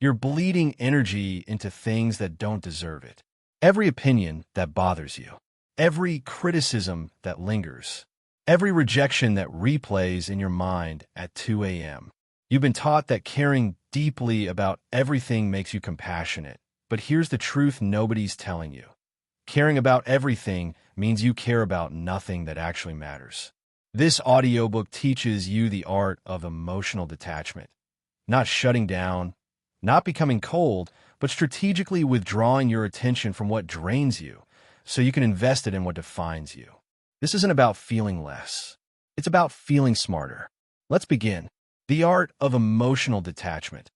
You're bleeding energy into things that don't deserve it. Every opinion that bothers you. Every criticism that lingers. Every rejection that replays in your mind at 2 a.m. You've been taught that caring deeply about everything makes you compassionate. But here's the truth nobody's telling you. Caring about everything means you care about nothing that actually matters. This audiobook teaches you the art of emotional detachment. Not shutting down, not becoming cold, but strategically withdrawing your attention from what drains you so you can invest it in what defines you. This isn't about feeling less. It's about feeling smarter. Let's begin. The art of emotional detachment.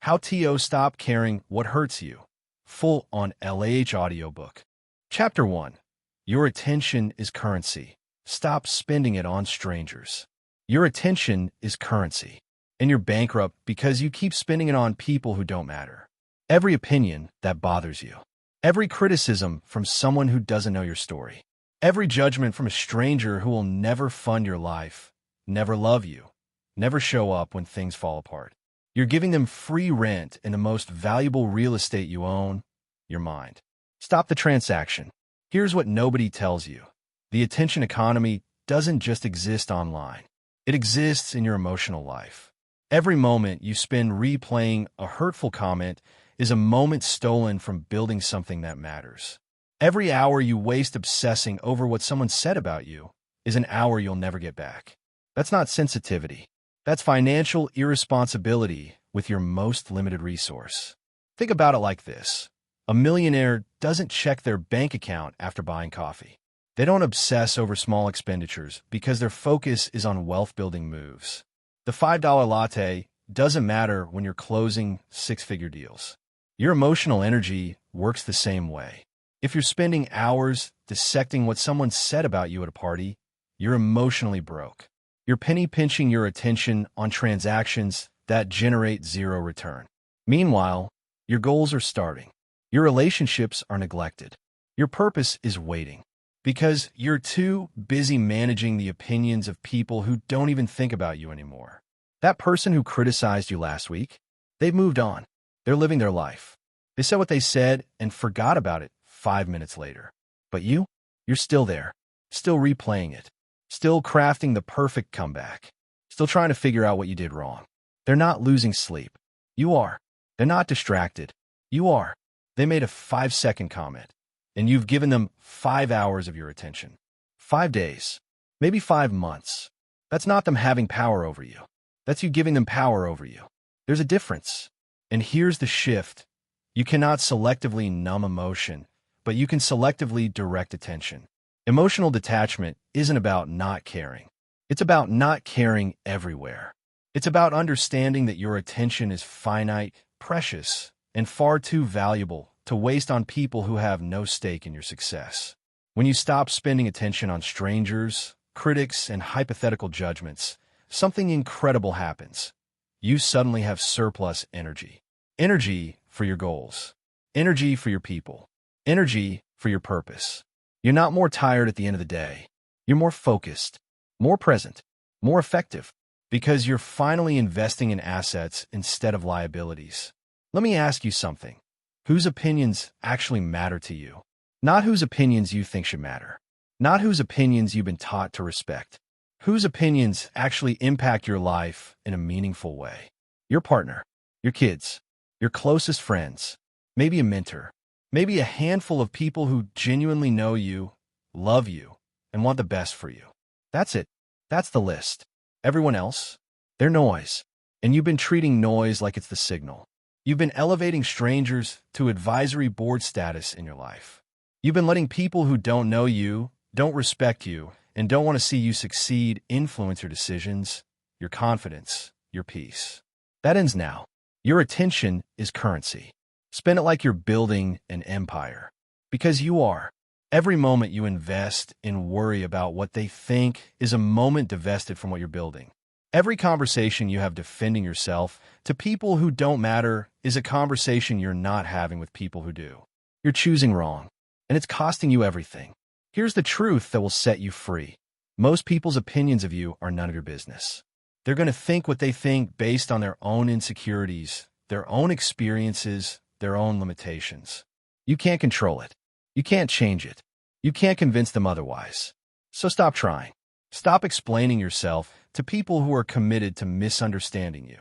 How to stop caring what hurts you. Full on LAH audiobook. Chapter 1. Your attention is currency. Stop spending it on strangers. Your attention is currency. And you're bankrupt because you keep spending it on people who don't matter. Every opinion that bothers you. Every criticism from someone who doesn't know your story. Every judgment from a stranger who will never fund your life, never love you, never show up when things fall apart. You're giving them free rent in the most valuable real estate you own, your mind. Stop the transaction. Here's what nobody tells you. The attention economy doesn't just exist online. It exists in your emotional life. Every moment you spend replaying a hurtful comment is a moment stolen from building something that matters. Every hour you waste obsessing over what someone said about you is an hour you'll never get back. That's not sensitivity. That's financial irresponsibility with your most limited resource. Think about it like this. A millionaire doesn't check their bank account after buying coffee. They don't obsess over small expenditures because their focus is on wealth-building moves. The $5 latte doesn't matter when you're closing six-figure deals. Your emotional energy works the same way. If you're spending hours dissecting what someone said about you at a party, you're emotionally broke. You're penny-pinching your attention on transactions that generate zero return. Meanwhile, your goals are starving. Your relationships are neglected. Your purpose is waiting. Because you're too busy managing the opinions of people who don't even think about you anymore. That person who criticized you last week, they've moved on. They're living their life. They said what they said and forgot about it 5 minutes later. But you're still there, still replaying it, still crafting the perfect comeback, still trying to figure out what you did wrong. They're not losing sleep. You are. They're not distracted. You are. They made a 5-second comment, and you've given them 5 hours of your attention. 5 days, maybe 5 months. That's not them having power over you. That's you giving them power over you. There's a difference. And here's the shift. You cannot selectively numb emotion, but you can selectively direct attention. Emotional detachment isn't about not caring. It's about not caring everywhere. It's about understanding that your attention is finite, precious, and far too valuable to waste on people who have no stake in your success. When you stop spending attention on strangers, critics, and hypothetical judgments, something incredible happens. You suddenly have surplus energy. Energy for your goals. Energy for your people. Energy for your purpose. You're not more tired at the end of the day. You're more focused, more present, more effective, because you're finally investing in assets instead of liabilities. Let me ask you something. Whose opinions actually matter to you? Not whose opinions you think should matter. Not whose opinions you've been taught to respect. Whose opinions actually impact your life in a meaningful way? Your partner, your kids, your closest friends, maybe a mentor, maybe a handful of people who genuinely know you, love you, and want the best for you. That's it. That's the list. Everyone else, they're noise. And you've been treating noise like it's the signal. You've been elevating strangers to advisory board status in your life. You've been letting people who don't know you, don't respect you, and don't want to see you succeed influence your decisions, your confidence, your peace. That ends now. Your attention is currency. Spend it like you're building an empire. Because you are. Every moment you invest in worry about what they think is a moment divested from what you're building. Every conversation you have defending yourself to people who don't matter is a conversation you're not having with people who do. You're choosing wrong, and it's costing you everything. Here's the truth that will set you free. Most people's opinions of you are none of your business. They're going to think what they think based on their own insecurities, their own experiences, their own limitations. You can't control it. You can't change it. You can't convince them otherwise. So stop trying. Stop explaining yourself to people who are committed to misunderstanding you.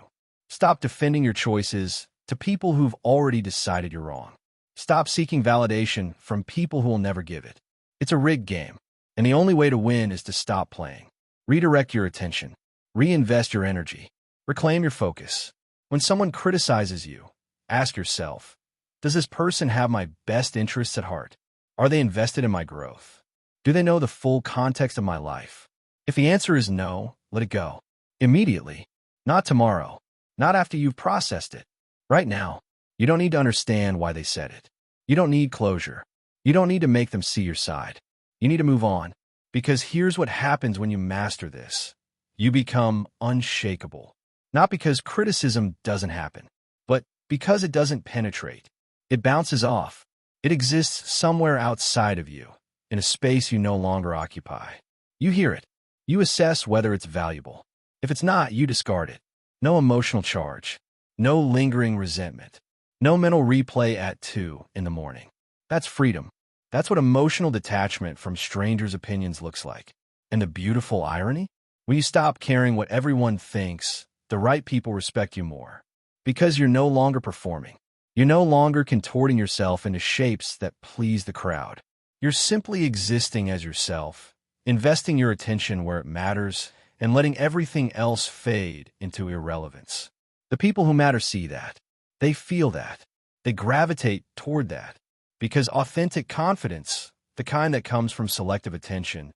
Stop defending your choices to people who've already decided you're wrong. Stop seeking validation from people who will never give it. It's a rigged game, and the only way to win is to stop playing. Redirect your attention. Reinvest your energy. Reclaim your focus. When someone criticizes you, ask yourself, does this person have my best interests at heart? Are they invested in my growth? Do they know the full context of my life? If the answer is no, let it go. Immediately. Not tomorrow. Not after you've processed it. Right now. You don't need to understand why they said it. You don't need closure. You don't need to make them see your side. You need to move on. Because here's what happens when you master this. You become unshakable. Not because criticism doesn't happen, but because it doesn't penetrate. It bounces off. It exists somewhere outside of you, in a space you no longer occupy. You hear it. You assess whether it's valuable. If it's not, you discard it. No emotional charge. No lingering resentment. No mental replay at 2 in the morning. That's freedom. That's what emotional detachment from strangers' opinions looks like. And the beautiful irony? When you stop caring what everyone thinks, the right people respect you more. Because you're no longer performing. You're no longer contorting yourself into shapes that please the crowd. You're simply existing as yourself, investing your attention where it matters, and letting everything else fade into irrelevance. The people who matter see that. They feel that. They gravitate toward that. Because authentic confidence, the kind that comes from selective attention,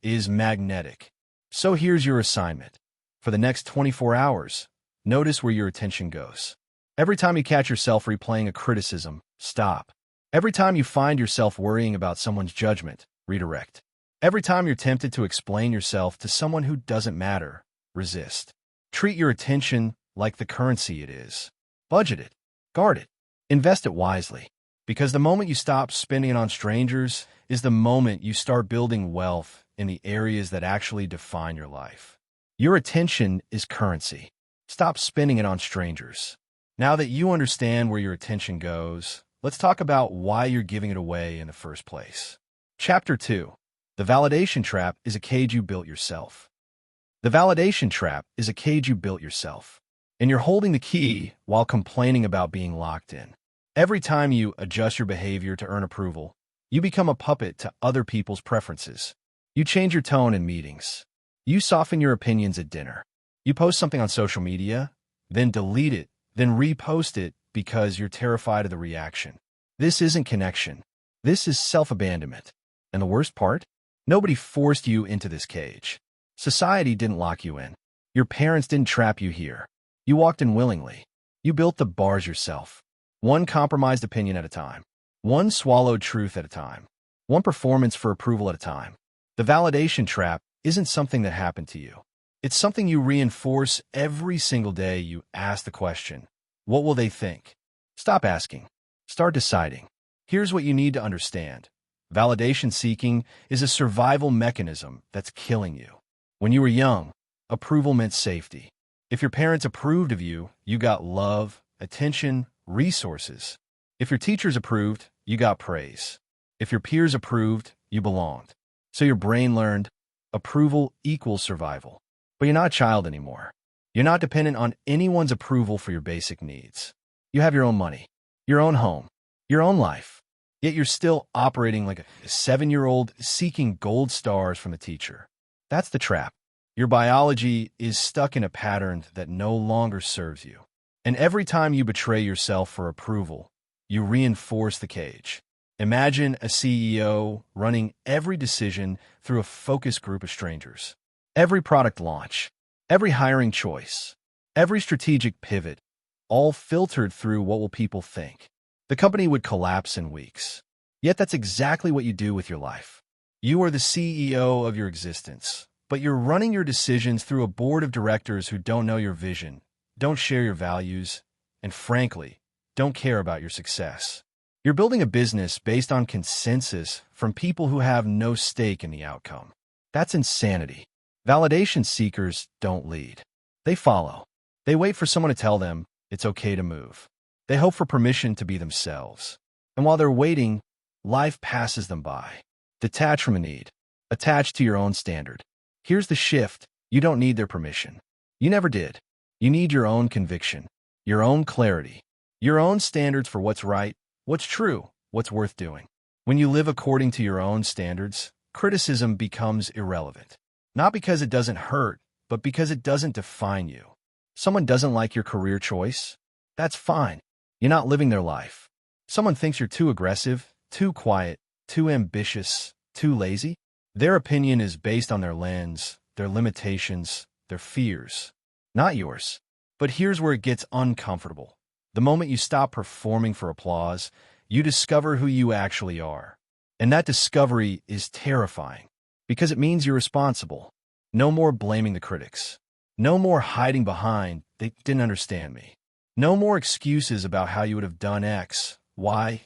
is magnetic. So here's your assignment. For the next 24 hours, notice where your attention goes. Every time you catch yourself replaying a criticism, stop. Every time you find yourself worrying about someone's judgment, redirect. Every time you're tempted to explain yourself to someone who doesn't matter, resist. Treat your attention like the currency it is. Budget it. Guard it. Invest it wisely. Because the moment you stop spending it on strangers is the moment you start building wealth in the areas that actually define your life. Your attention is currency. Stop spending it on strangers. Now that you understand where your attention goes, let's talk about why you're giving it away in the first place. Chapter 2. The validation trap is a cage you built yourself. The validation trap is a cage you built yourself. And you're holding the key while complaining about being locked in. Every time you adjust your behavior to earn approval, you become a puppet to other people's preferences. You change your tone in meetings. You soften your opinions at dinner. You post something on social media, then delete it, then repost it because you're terrified of the reaction. This isn't connection. This is self-abandonment. And the worst part? Nobody forced you into this cage. Society didn't lock you in. Your parents didn't trap you here. You walked in willingly. You built the bars yourself. One compromised opinion at a time. One swallowed truth at a time. One performance for approval at a time. The validation trap isn't something that happened to you. It's something you reinforce every single day you ask the question, what will they think? Stop asking. Start deciding. Here's what you need to understand. Validation seeking is a survival mechanism that's killing you. When you were young, approval meant safety. If your parents approved of you, you got love, attention, resources. If your teachers approved, you got praise. If your peers approved, you belonged. So your brain learned approval equals survival. But you're not a child anymore. You're not dependent on anyone's approval for your basic needs. You have your own money, your own home, your own life. Yet you're still operating like a 7-year-old seeking gold stars from a teacher. That's the trap. Your biology is stuck in a pattern that no longer serves you. And every time you betray yourself for approval, you reinforce the cage. Imagine a CEO running every decision through a focus group of strangers. Every product launch, every hiring choice, every strategic pivot, all filtered through what will people think. The company would collapse in weeks. Yet that's exactly what you do with your life. You are the CEO of your existence, but you're running your decisions through a board of directors who don't know your vision, don't share your values, and frankly, don't care about your success. You're building a business based on consensus from people who have no stake in the outcome. That's insanity. Validation seekers don't lead. They follow. They wait for someone to tell them, It's okay to move. They hope for permission to be themselves. And while they're waiting, life passes them by. Detach from a need. Attach to your own standard. Here's the shift. You don't need their permission. You never did. You need your own conviction, your own clarity, your own standards for what's right, what's true, what's worth doing. When you live according to your own standards, criticism becomes irrelevant. Not because it doesn't hurt, but because it doesn't define you. Someone doesn't like your career choice? That's fine. You're not living their life. Someone thinks you're too aggressive, too quiet, too ambitious, too lazy? Their opinion is based on their lens, their limitations, their fears, not yours. But here's where it gets uncomfortable. The moment you stop performing for applause, you discover who you actually are. And that discovery is terrifying, because it means you're responsible. No more blaming the critics. No more hiding behind, "They didn't understand me." No more excuses about how you would have done X, Y,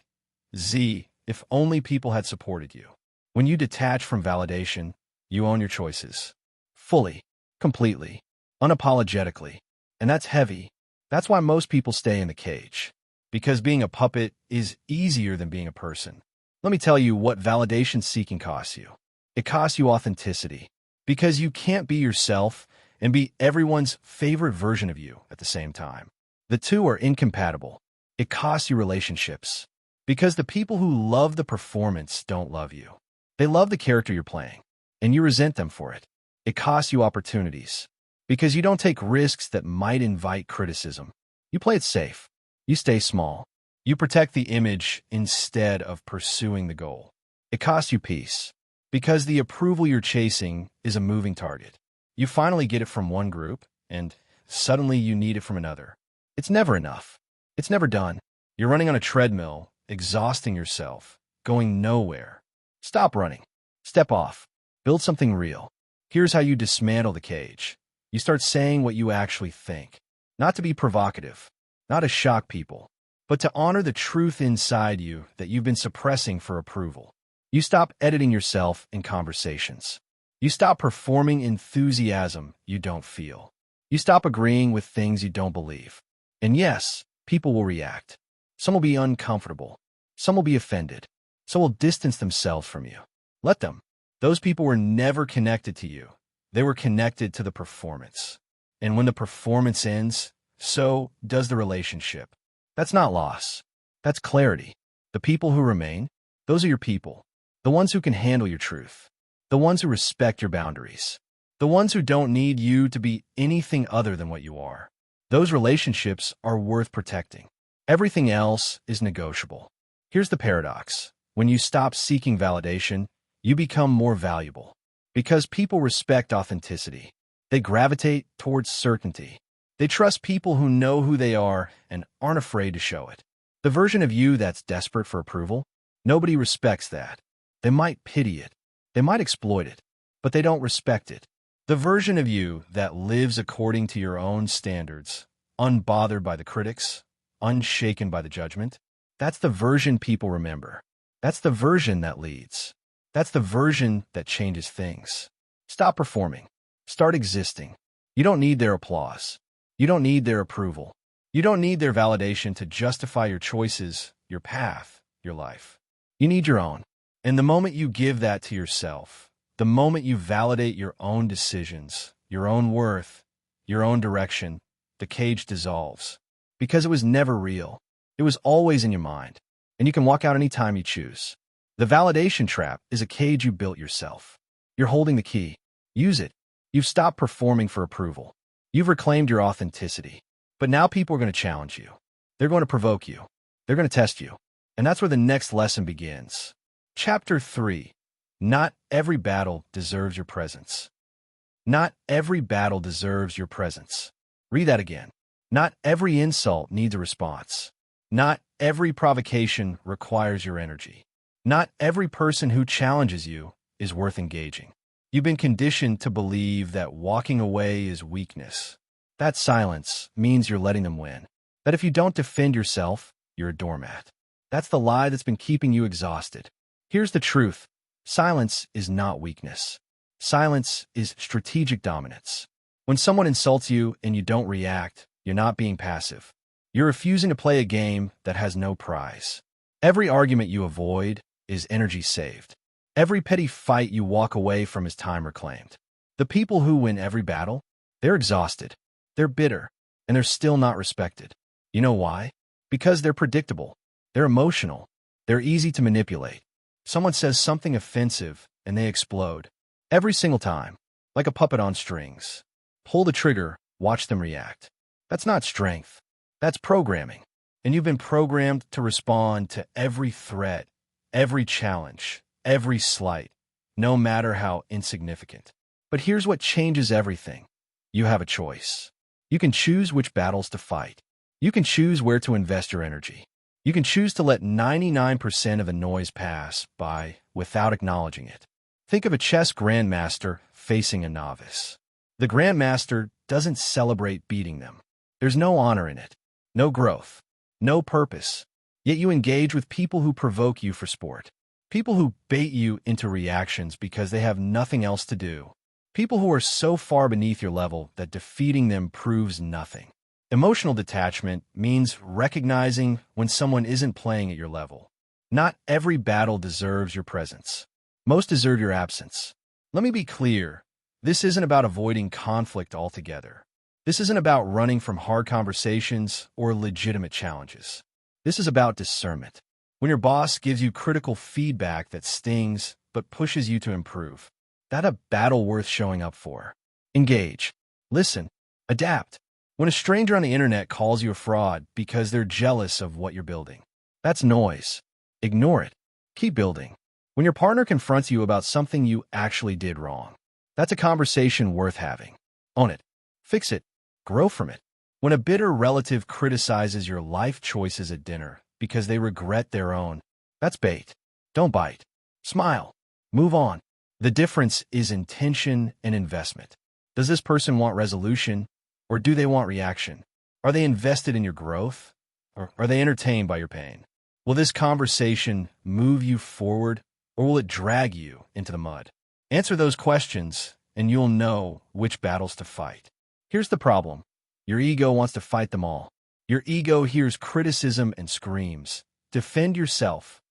Z if only people had supported you. When you detach from validation, you own your choices. Fully, completely, unapologetically. And that's heavy. That's why most people stay in the cage. Because being a puppet is easier than being a person. Let me tell you what validation seeking costs you. It costs you authenticity. Because you can't be yourself and be everyone's favorite version of you at the same time. The two are incompatible. It costs you relationships. Because the people who love the performance don't love you. They love the character you're playing, and you resent them for it. It costs you opportunities. Because you don't take risks that might invite criticism. You play it safe. You stay small. You protect the image instead of pursuing the goal. It costs you peace. Because the approval you're chasing is a moving target. You finally get it from one group, and suddenly you need it from another. It's never enough. It's never done. You're running on a treadmill, exhausting yourself, going nowhere. Stop running. Step off. Build something real. Here's how you dismantle the cage. You start saying what you actually think. Not to be provocative, not to shock people, but to honor the truth inside you that you've been suppressing for approval. You stop editing yourself in conversations. You stop performing enthusiasm you don't feel. You stop agreeing with things you don't believe. And yes, people will react. Some will be uncomfortable. Some will be offended. Some will distance themselves from you. Let them. Those people were never connected to you. They were connected to the performance. And when the performance ends, so does the relationship. That's not loss. That's clarity. The people who remain, those are your people. The ones who can handle your truth. The ones who respect your boundaries. The ones who don't need you to be anything other than what you are. Those relationships are worth protecting. Everything else is negotiable. Here's the paradox. When you stop seeking validation, you become more valuable. Because people respect authenticity. They gravitate towards certainty. They trust people who know who they are and aren't afraid to show it. The version of you that's desperate for approval, nobody respects that. They might pity it. They might exploit it, but they don't respect it. The version of you that lives according to your own standards, unbothered by the critics, unshaken by the judgment, that's the version people remember. That's the version that leads. That's the version that changes things. Stop performing. Start existing. You don't need their applause. You don't need their approval. You don't need their validation to justify your choices, your path, your life. You need your own. And the moment you give that to yourself, the moment you validate your own decisions, your own worth, your own direction, the cage dissolves. Because it was never real. It was always in your mind. And you can walk out anytime you choose. The validation trap is a cage you built yourself. You're holding the key. Use it. You've stopped performing for approval. You've reclaimed your authenticity. But now people are going to challenge you. They're going to provoke you. They're going to test you. And that's where the next lesson begins. Chapter 3. Not every battle deserves your presence. Not every battle deserves your presence. Read that again. Not every insult needs a response. Not every provocation requires your energy. Not every person who challenges you is worth engaging. You've been conditioned to believe that walking away is weakness. That silence means you're letting them win. That if you don't defend yourself, you're a doormat. That's the lie that's been keeping you exhausted. Here's the truth. Silence is not weakness. Silence is strategic dominance. When someone insults you and you don't react, you're not being passive. You're refusing to play a game that has no prize. Every argument you avoid is energy saved. Every petty fight you walk away from is time reclaimed. The people who win every battle, they're exhausted, they're bitter, and they're still not respected. You know why? Because they're predictable, they're emotional, they're easy to manipulate. Someone says something offensive and they explode. Every single time, like a puppet on strings. Pull the trigger, watch them react. That's not strength. That's programming. And you've been programmed to respond to every threat, every challenge, every slight, no matter how insignificant. But here's what changes everything. You have a choice. You can choose which battles to fight. You can choose where to invest your energy. You can choose to let 99% of the noise pass by without acknowledging it. Think of a chess grandmaster facing a novice. The grandmaster doesn't celebrate beating them. There's no honor in it, no growth, no purpose. Yet you engage with people who provoke you for sport. People who bait you into reactions because they have nothing else to do. People who are so far beneath your level that defeating them proves nothing. Emotional detachment means recognizing when someone isn't playing at your level. Not every battle deserves your presence. Most deserve your absence. Let me be clear. This isn't about avoiding conflict altogether. This isn't about running from hard conversations or legitimate challenges. This is about discernment. When your boss gives you critical feedback that stings but pushes you to improve, that's a battle worth showing up for. Engage. Listen. Adapt. When a stranger on the internet calls you a fraud because they're jealous of what you're building, that's noise. Ignore it. Keep building. When your partner confronts you about something you actually did wrong, that's a conversation worth having. Own it. Fix it. Grow from it. When a bitter relative criticizes your life choices at dinner because they regret their own, that's bait. Don't bite. Smile. Move on. The difference is intention and investment. Does this person want resolution, or do they want reaction? Are they invested in your growth, or are they entertained by your pain? Will this conversation move you forward, or will it drag you into the mud? Answer those questions, and you'll know which battles to fight. Here's the problem. Your ego wants to fight them all. Your ego hears criticism and screams, defend yourself.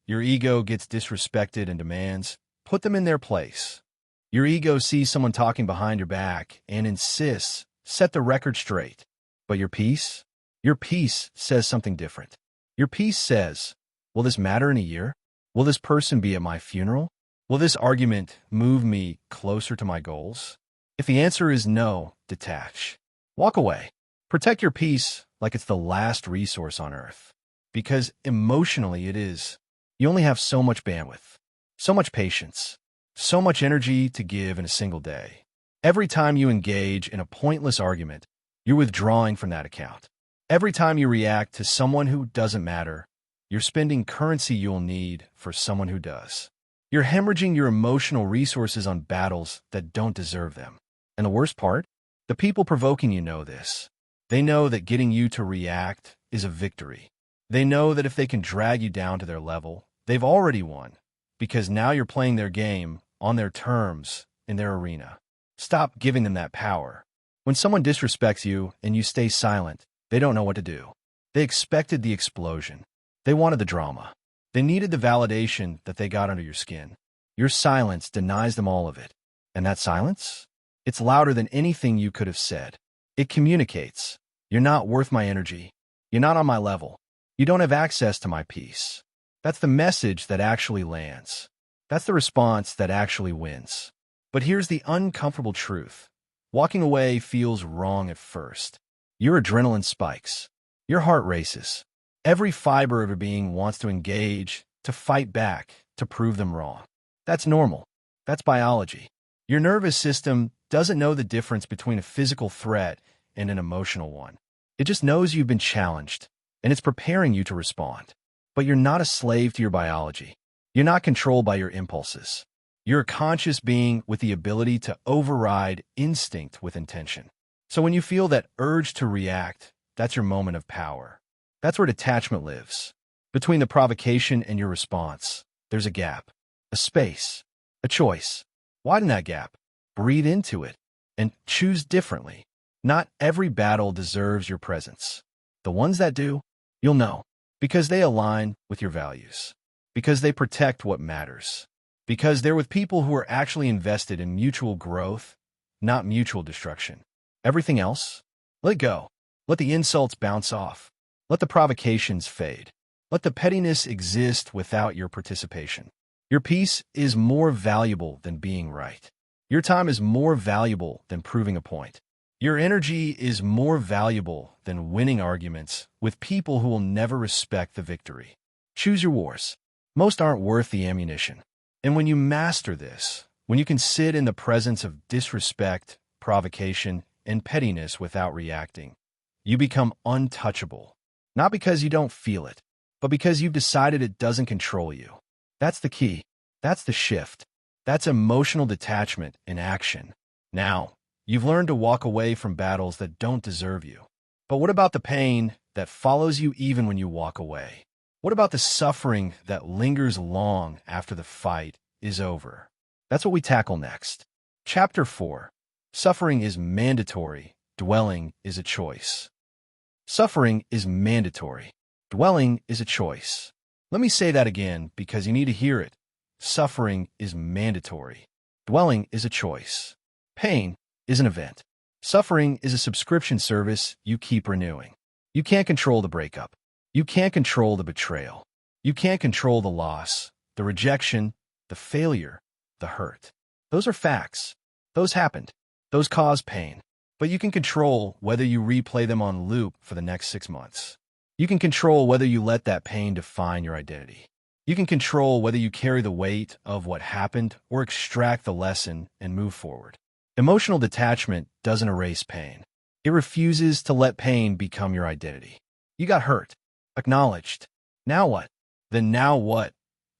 Your ego gets disrespected and demands, put them in their place. Your ego sees someone talking behind your back and insists, set the record straight. But your peace? Your peace says something different. Your peace says, will this matter in a year? Will this person be at my funeral? Will this argument move me closer to my goals? If the answer is no, detach. Walk away. Protect your peace like it's the last resource on earth. Because emotionally it is. You only have so much bandwidth, so much patience, so much energy to give in a single day. Every time you engage in a pointless argument, you're withdrawing from that account. Every time you react to someone who doesn't matter, you're spending currency you'll need for someone who does. You're hemorrhaging your emotional resources on battles that don't deserve them. And the worst part? The people provoking you know this. They know that getting you to react is a victory. They know that if they can drag you down to their level, they've already won, because now you're playing their game on their terms in their arena. Stop giving them that power. When someone disrespects you and you stay silent, they don't know what to do. They expected the explosion. They wanted the drama. They needed the validation that they got under your skin. Your silence denies them all of it. And that silence? It's louder than anything you could have said. It communicates. You're not worth my energy. You're not on my level. You don't have access to my peace. That's the message that actually lands. That's the response that actually wins. But here's the uncomfortable truth. Walking away feels wrong at first. Your adrenaline spikes. Your heart races. Every fiber of your being wants to engage, to fight back, to prove them wrong. That's normal. That's biology. Your nervous system doesn't know the difference between a physical threat and an emotional one. It just knows you've been challenged, and it's preparing you to respond. But you're not a slave to your biology. You're not controlled by your impulses. You're a conscious being with the ability to override instinct with intention. So when you feel that urge to react, that's your moment of power. That's where detachment lives. Between the provocation and your response, there's a gap, a space, a choice. Widen that gap. Breathe into it and choose differently. Not every battle deserves your presence. The ones that do, you'll know. Because they align with your values. Because they protect what matters. Because they're with people who are actually invested in mutual growth, not mutual destruction. Everything else? Let go. Let the insults bounce off. Let the provocations fade. Let the pettiness exist without your participation. Your peace is more valuable than being right. Your time is more valuable than proving a point. Your energy is more valuable than winning arguments with people who will never respect the victory. Choose your wars. Most aren't worth the ammunition. And when you master this, when you can sit in the presence of disrespect, provocation, and pettiness without reacting, you become untouchable. Not because you don't feel it, but because you've decided it doesn't control you. That's the key. That's the shift. That's emotional detachment in action. Now, you've learned to walk away from battles that don't deserve you. But what about the pain that follows you even when you walk away? What about the suffering that lingers long after the fight is over? That's what we tackle next. Chapter 4. Suffering is mandatory. Dwelling is a choice. Suffering is mandatory. Dwelling is a choice. Let me say that again because you need to hear it. Suffering is mandatory. Dwelling is a choice. Pain is an event. Suffering is a subscription service you keep renewing. You can't control the breakup. You can't control the betrayal. You can't control the loss, the rejection, the failure, the hurt. Those are facts. Those happened. Those cause pain. But you can control whether you replay them on loop for the next 6 months. You can control whether you let that pain define your identity. You can control whether you carry the weight of what happened or extract the lesson and move forward. Emotional detachment doesn't erase pain. It refuses to let pain become your identity. You got hurt. Acknowledged. Now what? Then now what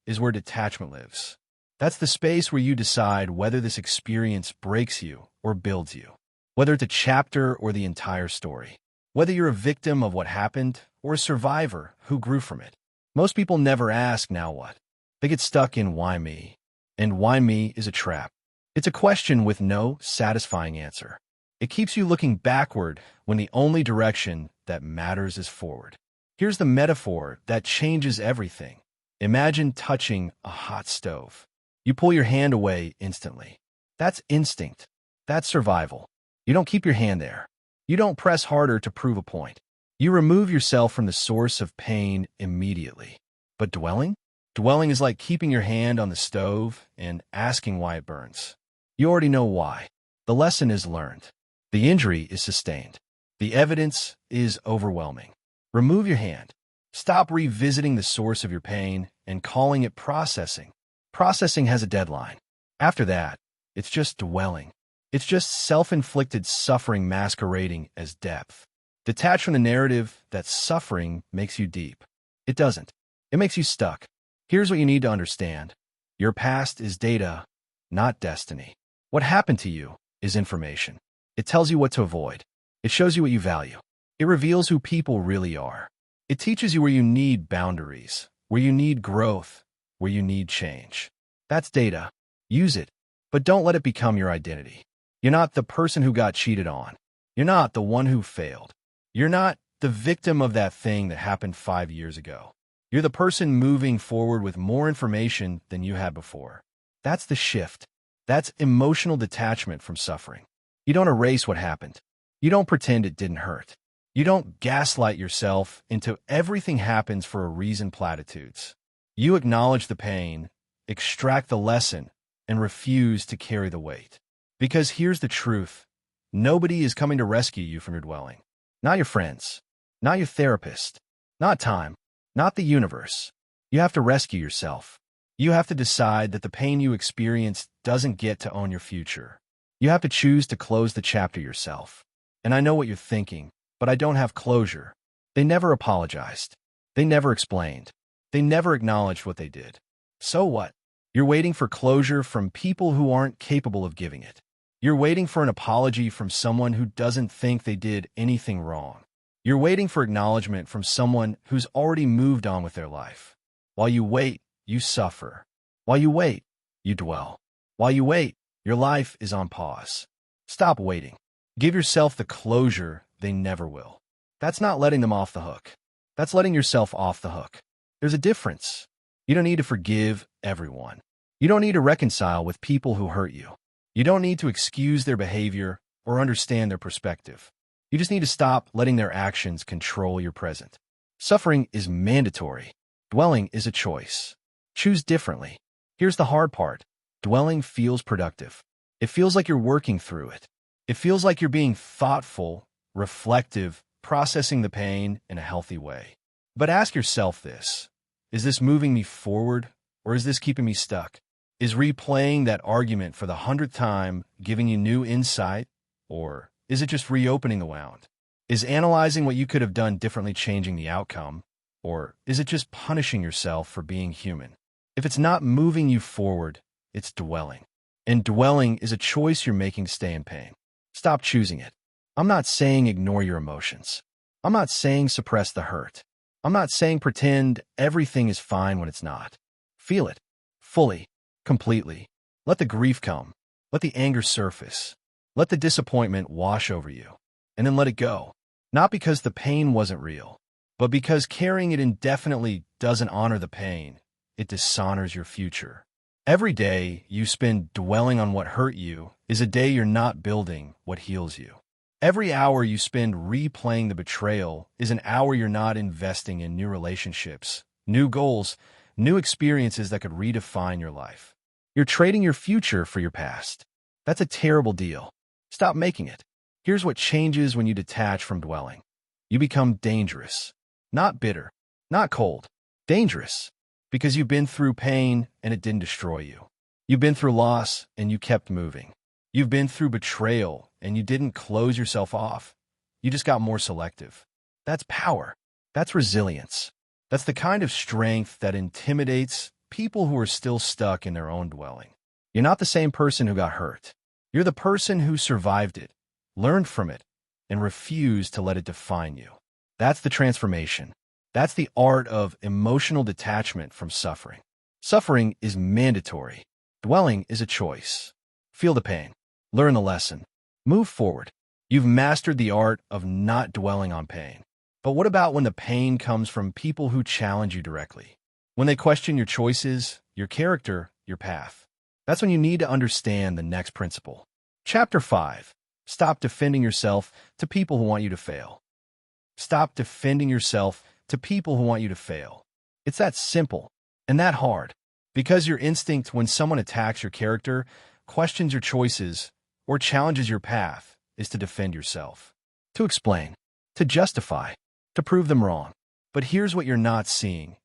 is where detachment lives. That's the space where you decide whether this experience breaks you or builds you. Whether it's a chapter or the entire story. Whether you're a victim of what happened or a survivor who grew from it. Most people never ask, now what? They get stuck in why me? And why me is a trap. It's a question with no satisfying answer. It keeps you looking backward when the only direction that matters is forward. Here's the metaphor that changes everything. Imagine touching a hot stove. You pull your hand away instantly. That's instinct. That's survival. You don't keep your hand there. You don't press harder to prove a point. You remove yourself from the source of pain immediately. But dwelling? Dwelling is like keeping your hand on the stove and asking why it burns. You already know why. The lesson is learned. The injury is sustained. The evidence is overwhelming. Remove your hand. Stop revisiting the source of your pain and calling it processing. Processing has a deadline. After that, it's just dwelling. It's just self-inflicted suffering masquerading as depth. Detach from the narrative that suffering makes you deep. It doesn't. It makes you stuck. Here's what you need to understand. Your past is data, not destiny. What happened to you is information. It tells you what to avoid. It shows you what you value. It reveals who people really are. It teaches you where you need boundaries, where you need growth, where you need change. That's data. Use it, but don't let it become your identity. You're not the person who got cheated on. You're not the one who failed. You're not the victim of that thing that happened 5 years ago. You're the person moving forward with more information than you had before. That's the shift. That's emotional detachment from suffering. You don't erase what happened. You don't pretend it didn't hurt. You don't gaslight yourself into everything happens for a reason platitudes. You acknowledge the pain, extract the lesson, and refuse to carry the weight. Because here's the truth. Nobody is coming to rescue you from your dwelling. Not your friends. Not your therapist. Not time. Not the universe. You have to rescue yourself. You have to decide that the pain you experience doesn't get to own your future. You have to choose to close the chapter yourself. And I know what you're thinking, but I don't have closure. They never apologized. They never explained. They never acknowledged what they did. So what? You're waiting for closure from people who aren't capable of giving it. You're waiting for an apology from someone who doesn't think they did anything wrong. You're waiting for acknowledgement from someone who's already moved on with their life. While you wait, you suffer. While you wait, you dwell. While you wait, your life is on pause. Stop waiting. Give yourself the closure they never will. That's not letting them off the hook. That's letting yourself off the hook. There's a difference. You don't need to forgive everyone. You don't need to reconcile with people who hurt you. You don't need to excuse their behavior or understand their perspective. You just need to stop letting their actions control your present. Suffering is mandatory. Dwelling is a choice. Choose differently. Here's the hard part. Dwelling feels productive. It feels like you're working through it. It feels like you're being thoughtful, reflective, processing the pain in a healthy way. But ask yourself this. Is this moving me forward, or is this keeping me stuck? Is replaying that argument for the 100th time giving you new insight, or is it just reopening the wound? Is analyzing what you could have done differently changing the outcome, or is it just punishing yourself for being human? If it's not moving you forward, it's dwelling. And dwelling is a choice you're making to stay in pain. Stop choosing it. I'm not saying ignore your emotions. I'm not saying suppress the hurt. I'm not saying pretend everything is fine when it's not. Feel it. Fully. Completely. Let the grief come. Let the anger surface. Let the disappointment wash over you. And then let it go. Not because the pain wasn't real, but because carrying it indefinitely doesn't honor the pain. It dishonors your future. Every day you spend dwelling on what hurt you is a day you're not building what heals you. Every hour you spend replaying the betrayal is an hour you're not investing in new relationships, new goals, new experiences that could redefine your life. You're trading your future for your past. That's a terrible deal. Stop making it. Here's what changes when you detach from dwelling. You become dangerous. Not bitter. Not cold. Dangerous. Because you've been through pain and it didn't destroy you. You've been through loss and you kept moving. You've been through betrayal and you didn't close yourself off. You just got more selective. That's power. That's resilience. That's the kind of strength that intimidates people who are still stuck in their own dwelling. You're not the same person who got hurt. You're the person who survived it, learned from it, and refused to let it define you. That's the transformation. That's the art of emotional detachment from suffering. Suffering is mandatory. Dwelling is a choice. Feel the pain. Learn the lesson. Move forward. You've mastered the art of not dwelling on pain. But what about when the pain comes from people who challenge you directly? When they question your choices, your character, your path? That's when you need to understand the next principle. Chapter 5. Stop defending yourself to people who want you to fail. Stop defending yourself to people who want you to fail. It's that simple and that hard. Because your instinct when someone attacks your character, questions your choices, or challenges your path is to defend yourself. To explain. To justify. To prove them wrong. But here's what you're not seeing.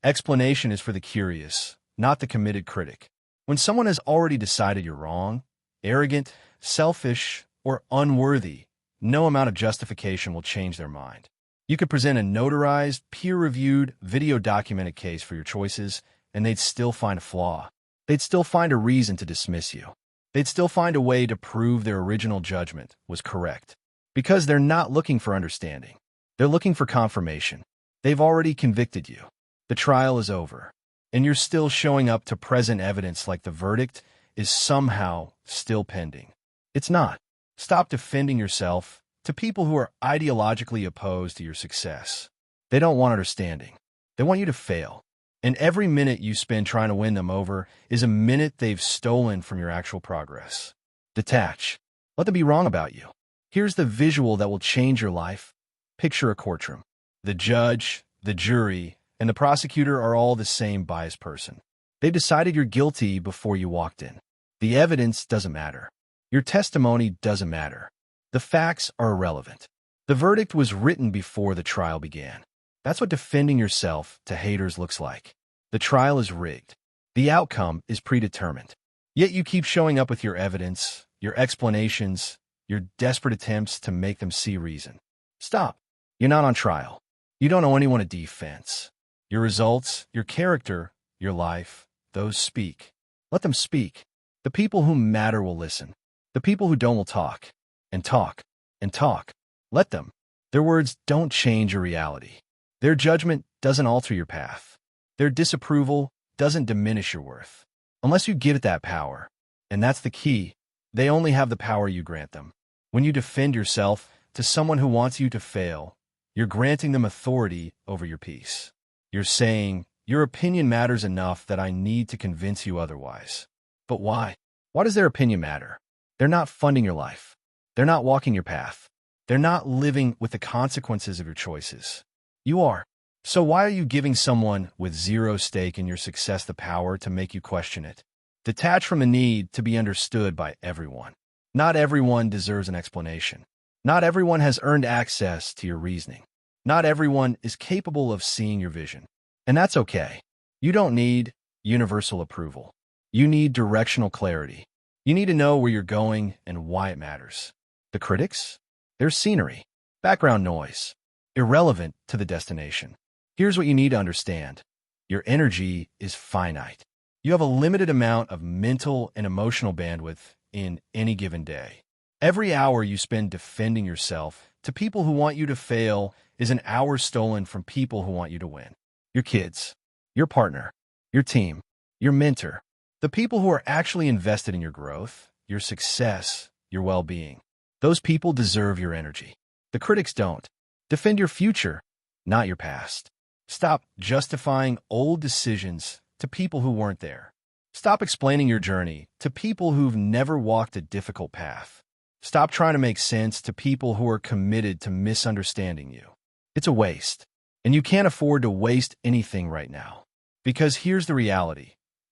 Explanation is for the curious, not the committed critic. When someone has already decided you're wrong, arrogant, selfish, or unworthy, no amount of justification will change their mind. You could present a notarized, peer-reviewed, video-documented case for your choices, and they'd still find a flaw. They'd still find a reason to dismiss you. They'd still find a way to prove their original judgment was correct. Because they're not looking for understanding. They're looking for confirmation. They've already convicted you. The trial is over. And you're still showing up to present evidence like the verdict is somehow still pending. It's not. Stop defending yourself to people who are ideologically opposed to your success. They don't want understanding. They want you to fail. And every minute you spend trying to win them over is a minute they've stolen from your actual progress. Detach. Let them be wrong about you. Here's the visual that will change your life. Picture a courtroom. The judge, the jury, and the prosecutor are all the same biased person. They've decided you're guilty before you walked in. The evidence doesn't matter. Your testimony doesn't matter. The facts are irrelevant. The verdict was written before the trial began. That's what defending yourself to haters looks like. The trial is rigged. The outcome is predetermined. Yet you keep showing up with your evidence, your explanations, your desperate attempts to make them see reason. Stop. You're not on trial. You don't owe anyone a defense. Your results, your character, your life, those speak. Let them speak. The people who matter will listen. The people who don't will talk. And talk. And talk. Let them. Their words don't change your reality. Their judgment doesn't alter your path. Their disapproval doesn't diminish your worth. Unless you give it that power. And that's the key. They only have the power you grant them. When you defend yourself to someone who wants you to fail, You're granting them authority over your peace. You're saying, your opinion matters enough that I need to convince you otherwise. But why? Why does their opinion matter? They're not funding your life. They're not walking your path. They're not living with the consequences of your choices. You are. So why are you giving someone with zero stake in your success the power to make you question it? Detach from the need to be understood by everyone. Not everyone deserves an explanation. Not everyone has earned access to your reasoning. Not everyone is capable of seeing your vision. And that's okay. You don't need universal approval. You need directional clarity. You need to know where you're going and why it matters. The critics? They're scenery, background noise, irrelevant to the destination. Here's what you need to understand. Your energy is finite. You have a limited amount of mental and emotional bandwidth in any given day. Every hour you spend defending yourself to people who want you to fail is an hour stolen from people who want you to win. Your kids, your partner, your team, your mentor, the people who are actually invested in your growth, your success, your well-being. Those people deserve your energy. The critics don't. Defend your future, not your past. Stop justifying old decisions to people who weren't there. Stop explaining your journey to people who've never walked a difficult path. Stop trying to make sense to people who are committed to misunderstanding you. It's a waste, and you can't afford to waste anything right now. Because here's the reality.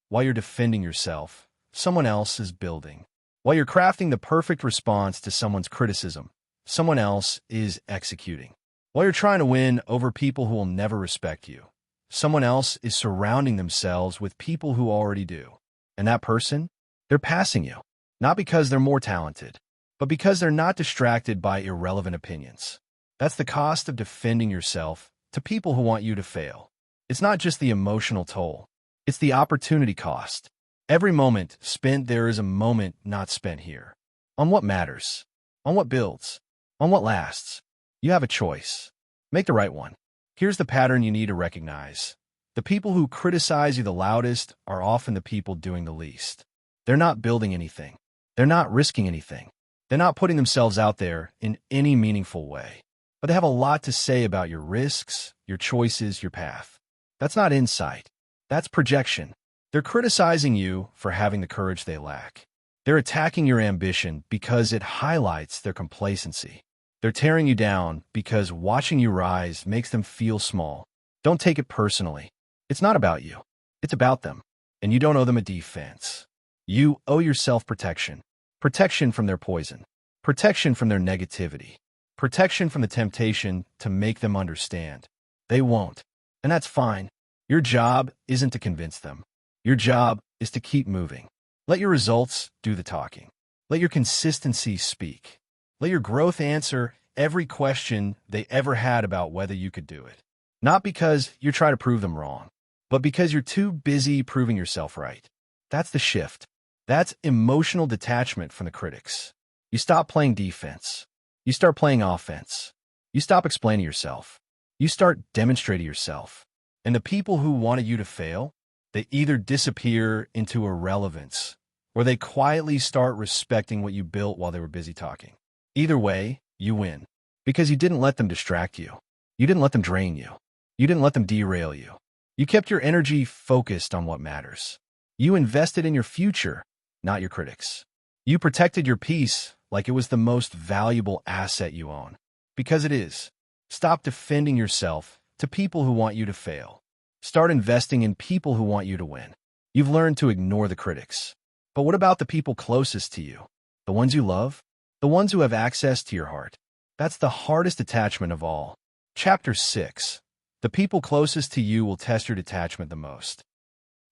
While you're defending yourself, someone else is building. While you're crafting the perfect response to someone's criticism, someone else is executing. While you're trying to win over people who will never respect you, someone else is surrounding themselves with people who already do. And that person, they're passing you. Not because they're more talented, but because they're not distracted by irrelevant opinions. That's the cost of defending yourself to people who want you to fail. It's not just the emotional toll. It's the opportunity cost. Every moment spent there is a moment not spent here. On what matters, on what builds, on what lasts. You have a choice. Make the right one. Here's the pattern you need to recognize. The people who criticize you the loudest are often the people doing the least. They're not building anything. They're not risking anything. They're not putting themselves out there in any meaningful way. But they have a lot to say about your risks, your choices, your path. That's not insight. That's projection. They're criticizing you for having the courage they lack. They're attacking your ambition because it highlights their complacency. They're tearing you down because watching you rise makes them feel small. Don't take it personally. It's not about you. It's about them. And you don't owe them a defense. You owe yourself protection. Protection from their poison. Protection from their negativity. Protection from the temptation to make them understand. They won't. And that's fine. Your job isn't to convince them. Your job is to keep moving. Let your results do the talking. Let your consistency speak. Let your growth answer every question they ever had about whether you could do it. Not because you're trying to prove them wrong, but because you're too busy proving yourself right. That's the shift. That's emotional detachment from the critics. You stop playing defense. You start playing offense. You stop explaining yourself. You start demonstrating yourself. And the people who wanted you to fail, they either disappear into irrelevance or they quietly start respecting what you built while they were busy talking. Either way, you win. Because you didn't let them distract you. You didn't let them drain you. You didn't let them derail you. You kept your energy focused on what matters. You invested in your future, not your critics. You protected your peace like it was the most valuable asset you own. Because it is. Stop defending yourself to people who want you to fail. Start investing in people who want you to win. You've learned to ignore the critics. But what about the people closest to you? The ones you love? The ones who have access to your heart? That's the hardest attachment of all. Chapter 6. The people closest to you will test your detachment the most.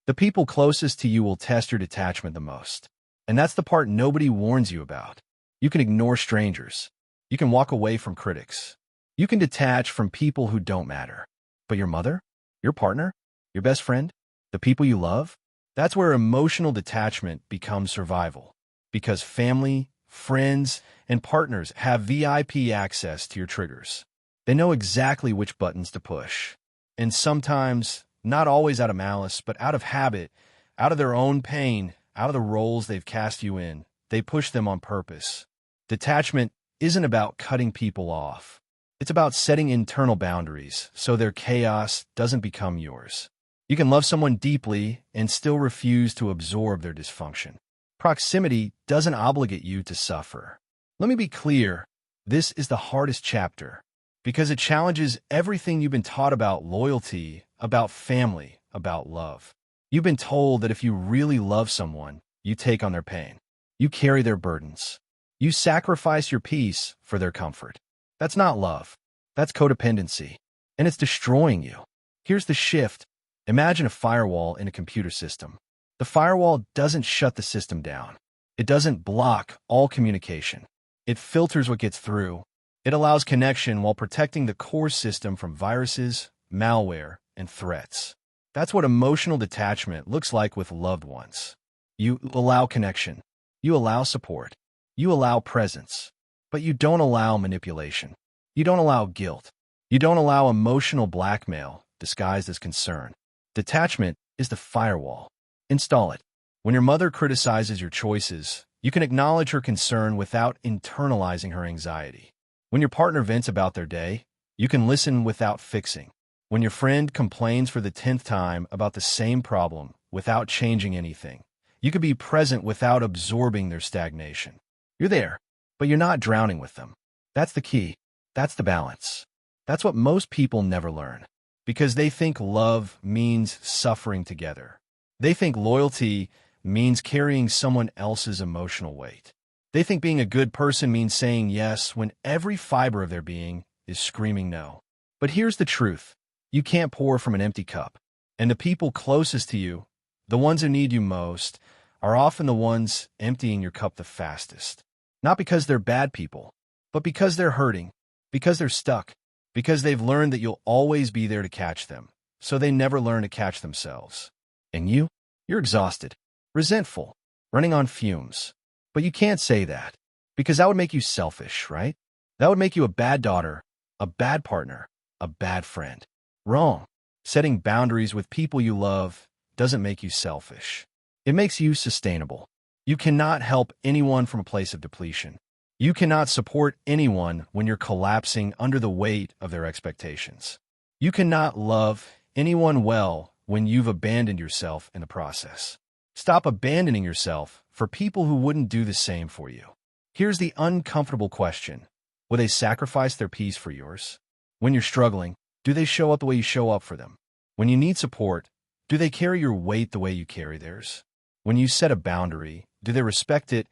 The people closest to you will test your detachment the most. And that's the part nobody warns you about. You can ignore strangers. You can walk away from critics. You can detach from people who don't matter. But your mother? Your partner? Your best friend? The people you love? That's where emotional detachment becomes survival. Because family, friends, and partners have VIP access to your triggers. They know exactly which buttons to push. And sometimes, not always out of malice, but out of habit, out of their own pain, out of the roles they've cast you in, they push them on purpose. Detachment isn't about cutting people off. It's about setting internal boundaries so their chaos doesn't become yours. You can love someone deeply and still refuse to absorb their dysfunction. Proximity doesn't obligate you to suffer. Let me be clear, this is the hardest chapter because it challenges everything you've been taught about loyalty, about family, about love. You've been told that if you really love someone, you take on their pain. You carry their burdens. You sacrifice your peace for their comfort. That's not love. That's codependency. And it's destroying you. Here's the shift. Imagine a firewall in a computer system. The firewall doesn't shut the system down. It doesn't block all communication. It filters what gets through. It allows connection while protecting the core system from viruses, malware, and threats. That's what emotional detachment looks like with loved ones. You allow connection. You allow support. You allow presence. But you don't allow manipulation. You don't allow guilt. You don't allow emotional blackmail disguised as concern. Detachment is the firewall. Install it. When your mother criticizes your choices, you can acknowledge her concern without internalizing her anxiety. When your partner vents about their day, you can listen without fixing. When your friend complains for the 10th time about the same problem without changing anything, you can be present without absorbing their stagnation. You're there, but you're not drowning with them. That's the key. That's the balance. That's what most people never learn, because they think love means suffering together. They think loyalty means carrying someone else's emotional weight. They think being a good person means saying yes when every fiber of their being is screaming no. But here's the truth. You can't pour from an empty cup. And the people closest to you, the ones who need you most, are often the ones emptying your cup the fastest. Not because they're bad people, but because they're hurting, because they're stuck, because they've learned that you'll always be there to catch them, so they never learn to catch themselves. And you're exhausted, resentful, running on fumes. But you can't say that, because that would make you selfish, right? That would make you a bad daughter, a bad partner, a bad friend. Wrong. Setting boundaries with people you love doesn't make you selfish. It makes you sustainable. You cannot help anyone from a place of depletion. You cannot support anyone when you're collapsing under the weight of their expectations. You cannot love anyone well when you've abandoned yourself in the process. Stop abandoning yourself for people who wouldn't do the same for you. Here's the uncomfortable question. Will they sacrifice their peace for yours? When you're struggling, do they show up the way you show up for them? When you need support, do they carry your weight the way you carry theirs? When you set a boundary, do they respect it,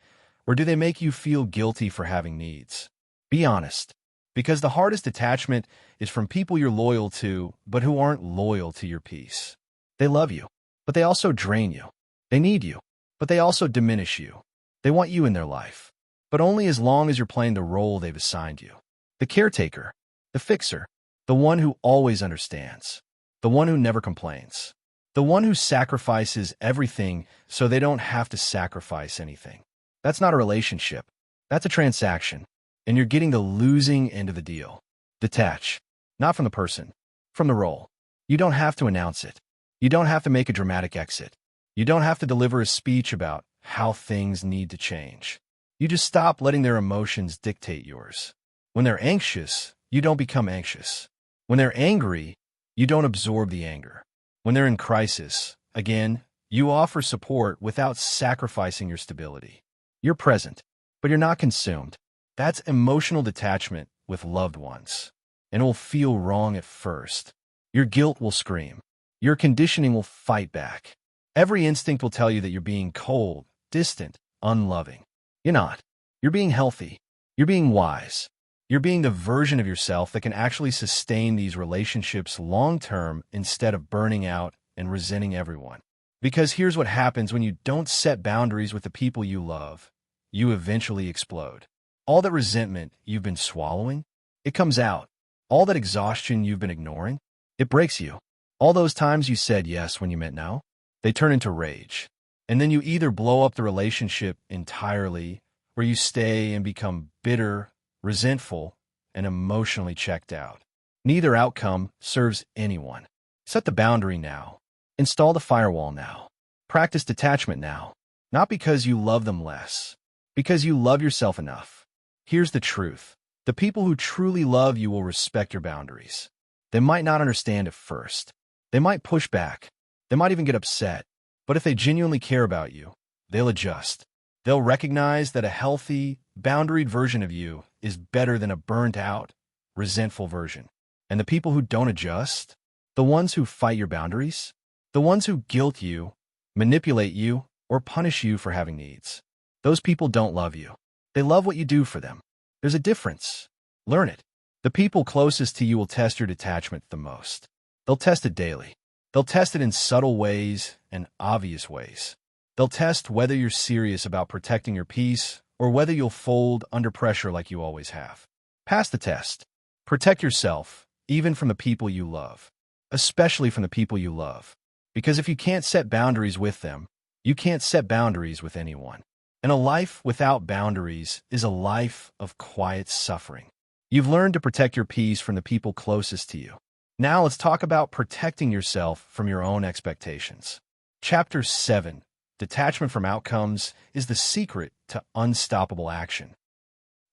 or do they make you feel guilty for having needs? Be honest, because the hardest attachment is from people you're loyal to, but who aren't loyal to your peace. They love you, but they also drain you. They need you, but they also diminish you. They want you in their life, but only as long as you're playing the role they've assigned you. The caretaker, the fixer, the one who always understands, the one who never complains, the one who sacrifices everything so they don't have to sacrifice anything. That's not a relationship. That's a transaction, and you're getting the losing end of the deal. Detach, not from the person, from the role. You don't have to announce it. You don't have to make a dramatic exit. You don't have to deliver a speech about how things need to change. You just stop letting their emotions dictate yours. When they're anxious, you don't become anxious. When they're angry, you don't absorb the anger. When they're in crisis, again, you offer support without sacrificing your stability. You're present, but you're not consumed. That's emotional detachment with loved ones. And it will feel wrong at first. Your guilt will scream. Your conditioning will fight back. Every instinct will tell you that you're being cold, distant, unloving. You're not. You're being healthy. You're being wise. You're being the version of yourself that can actually sustain these relationships long-term instead of burning out and resenting everyone. Because here's what happens when you don't set boundaries with the people you love. You eventually explode. All that resentment you've been swallowing, it comes out. All that exhaustion you've been ignoring, it breaks you. All those times you said yes when you meant no, they turn into rage. And then you either blow up the relationship entirely, or you stay and become bitter, resentful, and emotionally checked out. Neither outcome serves anyone. Set the boundary now. Install the firewall now. Practice detachment now. Not because you love them less, because you love yourself enough. Here's the truth. The people who truly love you will respect your boundaries. They might not understand at first. They might push back. They might even get upset. But if they genuinely care about you, they'll adjust. They'll recognize that a healthy, boundaried version of you is better than a burnt-out, resentful version. And the people who don't adjust, the ones who fight your boundaries, the ones who guilt you, manipulate you, or punish you for having needs, those people don't love you. They love what you do for them. There's a difference. Learn it. The people closest to you will test your detachment the most. They'll test it daily. They'll test it in subtle ways and obvious ways. They'll test whether you're serious about protecting your peace or whether you'll fold under pressure like you always have. Pass the test. Protect yourself, even from the people you love, especially from the people you love. Because if you can't set boundaries with them, you can't set boundaries with anyone. And a life without boundaries is a life of quiet suffering. You've learned to protect your peace from the people closest to you. Now let's talk about protecting yourself from your own expectations. Chapter 7, Detachment from Outcomes, is the secret to unstoppable action.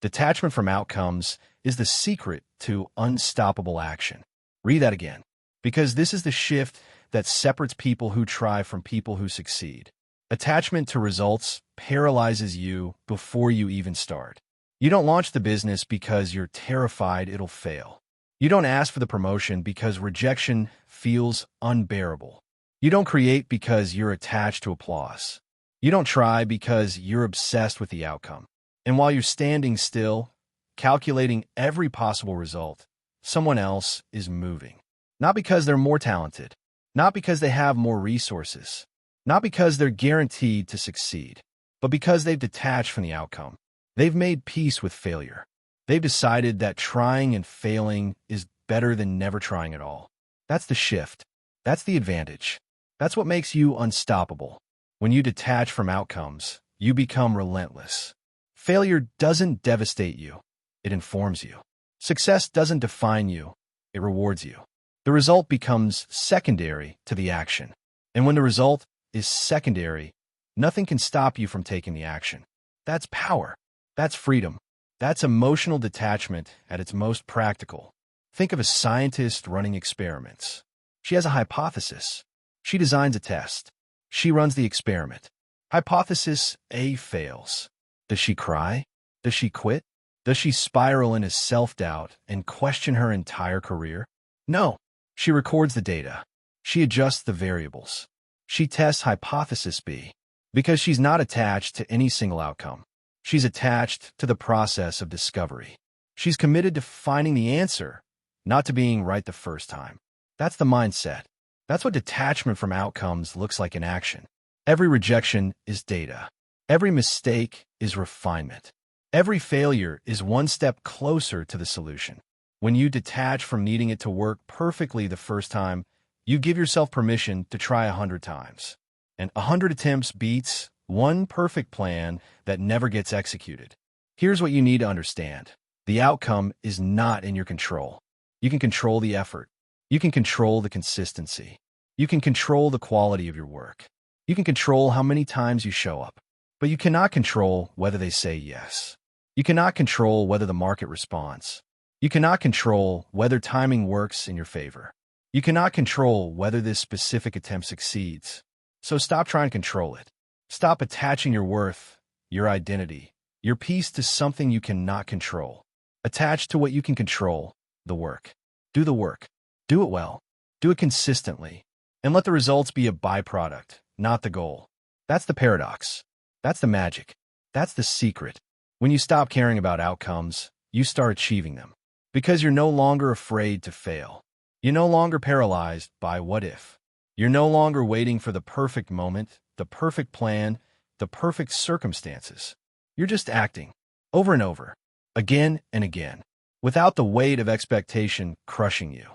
Detachment from outcomes is the secret to unstoppable action. Read that again, because this is the shift that separates people who try from people who succeed. Attachment to results paralyzes you before you even start. You don't launch the business because you're terrified it'll fail. You don't ask for the promotion because rejection feels unbearable. You don't create because you're attached to applause. You don't try because you're obsessed with the outcome. And while you're standing still, calculating every possible result, someone else is moving. Not because they're more talented, not because they have more resources, not because they're guaranteed to succeed, but because they've detached from the outcome. They've made peace with failure. They've decided that trying and failing is better than never trying at all. That's the shift. That's the advantage. That's what makes you unstoppable. When you detach from outcomes, you become relentless. Failure doesn't devastate you. It informs you. Success doesn't define you. It rewards you. The result becomes secondary to the action. And when the result is secondary, nothing can stop you from taking the action. That's power. That's freedom. That's emotional detachment at its most practical. Think of a scientist running experiments. She has a hypothesis. She designs a test. She runs the experiment. Hypothesis A fails. Does she cry? Does she quit? Does she spiral into self-doubt and question her entire career? No. She records the data. She adjusts the variables. She tests hypothesis B because she's not attached to any single outcome. She's attached to the process of discovery. She's committed to finding the answer, not to being right the first time. That's the mindset. That's what detachment from outcomes looks like in action. Every rejection is data. Every mistake is refinement. Every failure is one step closer to the solution. When you detach from needing it to work perfectly the first time, you give yourself permission to try 100 times. And 100 attempts beats one perfect plan that never gets executed. Here's what you need to understand. The outcome is not in your control. You can control the effort. You can control the consistency. You can control the quality of your work. You can control how many times you show up. But you cannot control whether they say yes. You cannot control whether the market responds. You cannot control whether timing works in your favor. You cannot control whether this specific attempt succeeds. So stop trying to control it. Stop attaching your worth, your identity, your peace to something you cannot control. Attach to what you can control, the work. Do the work. Do it well. Do it consistently. And let the results be a byproduct, not the goal. That's the paradox. That's the magic. That's the secret. When you stop caring about outcomes, you start achieving them. Because you're no longer afraid to fail. You're no longer paralyzed by what if. You're no longer waiting for the perfect moment, the perfect plan, the perfect circumstances. You're just acting, over and over, again and again, without the weight of expectation crushing you.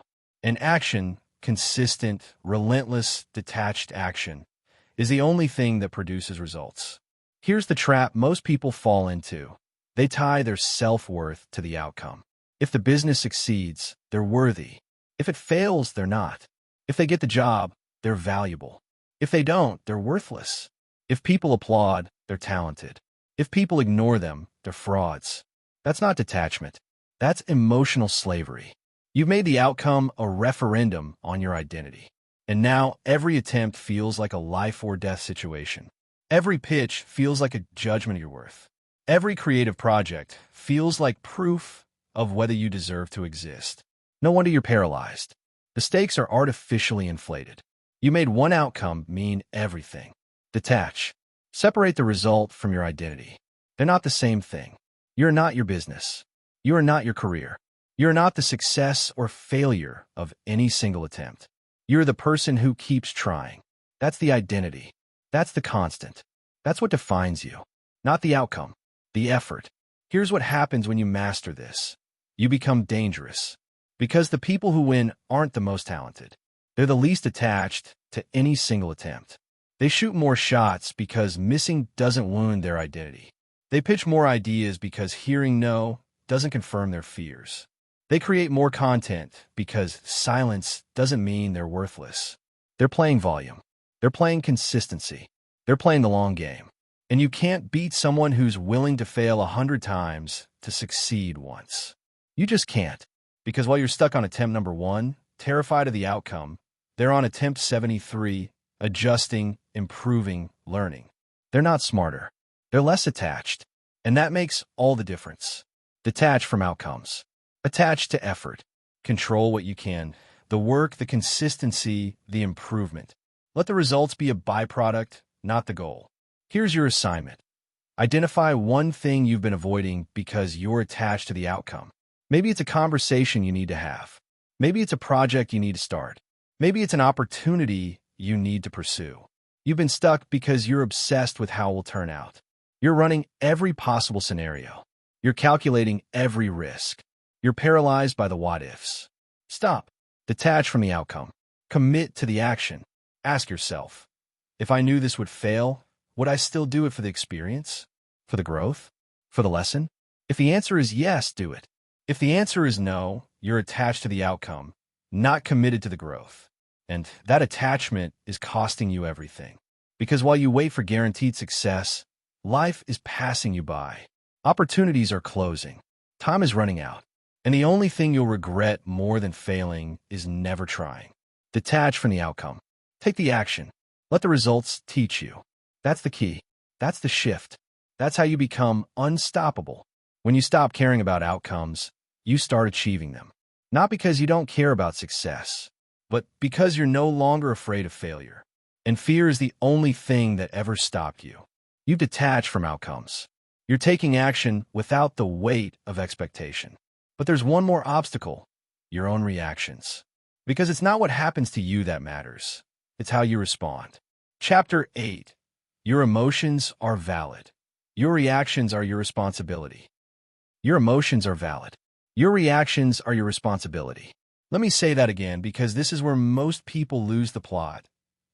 And action, consistent, relentless, detached action, is the only thing that produces results. Here's the trap most people fall into. They tie their self-worth to the outcome. If the business succeeds, they're worthy. If it fails, they're not. If they get the job, they're valuable. If they don't, they're worthless. If people applaud, they're talented. If people ignore them, they're frauds. That's not detachment. That's emotional slavery. You've made the outcome a referendum on your identity. And now every attempt feels like a life or death situation. Every pitch feels like a judgment of your worth. Every creative project feels like proof of whether you deserve to exist. No wonder you're paralyzed. The stakes are artificially inflated. You made one outcome mean everything. Detach. Separate the result from your identity. They're not the same thing. You're not your business. You are not your career. You're not the success or failure of any single attempt. You're the person who keeps trying. That's the identity. That's the constant. That's what defines you. Not the outcome, the effort. Here's what happens when you master this. You become dangerous. Because the people who win aren't the most talented. They're the least attached to any single attempt. They shoot more shots because missing doesn't wound their identity. They pitch more ideas because hearing no doesn't confirm their fears. They create more content because silence doesn't mean they're worthless. They're playing volume. They're playing consistency. They're playing the long game. And you can't beat someone who's willing to fail 100 times to succeed once. You just can't. Because while you're stuck on attempt number 1, terrified of the outcome, they're on attempt 73, adjusting, improving, learning. They're not smarter. They're less attached. And that makes all the difference. Detach from outcomes. Attach to effort. Control what you can. The work, the consistency, the improvement. Let the results be a byproduct, not the goal. Here's your assignment. Identify one thing you've been avoiding because you're attached to the outcome. Maybe it's a conversation you need to have. Maybe it's a project you need to start. Maybe it's an opportunity you need to pursue. You've been stuck because you're obsessed with how it will turn out. You're running every possible scenario. You're calculating every risk. You're paralyzed by the what-ifs. Stop. Detach from the outcome. Commit to the action. Ask yourself, if I knew this would fail, would I still do it for the experience? For the growth? For the lesson? If the answer is yes, do it. If the answer is no, you're attached to the outcome, not committed to the growth. And that attachment is costing you everything. Because while you wait for guaranteed success, life is passing you by. Opportunities are closing. Time is running out. And the only thing you'll regret more than failing is never trying. Detach from the outcome. Take the action. Let the results teach you. That's the key. That's the shift. That's how you become unstoppable. When you stop caring about outcomes, you start achieving them. Not because you don't care about success, but because you're no longer afraid of failure. And fear is the only thing that ever stopped you. You've detached from outcomes. You're taking action without the weight of expectation. But there's one more obstacle, your own reactions. Because it's not what happens to you that matters. It's how you respond. Chapter 8. Your emotions are valid. Your reactions are your responsibility. Your emotions are valid. Your reactions are your responsibility. Let me say that again because this is where most people lose the plot.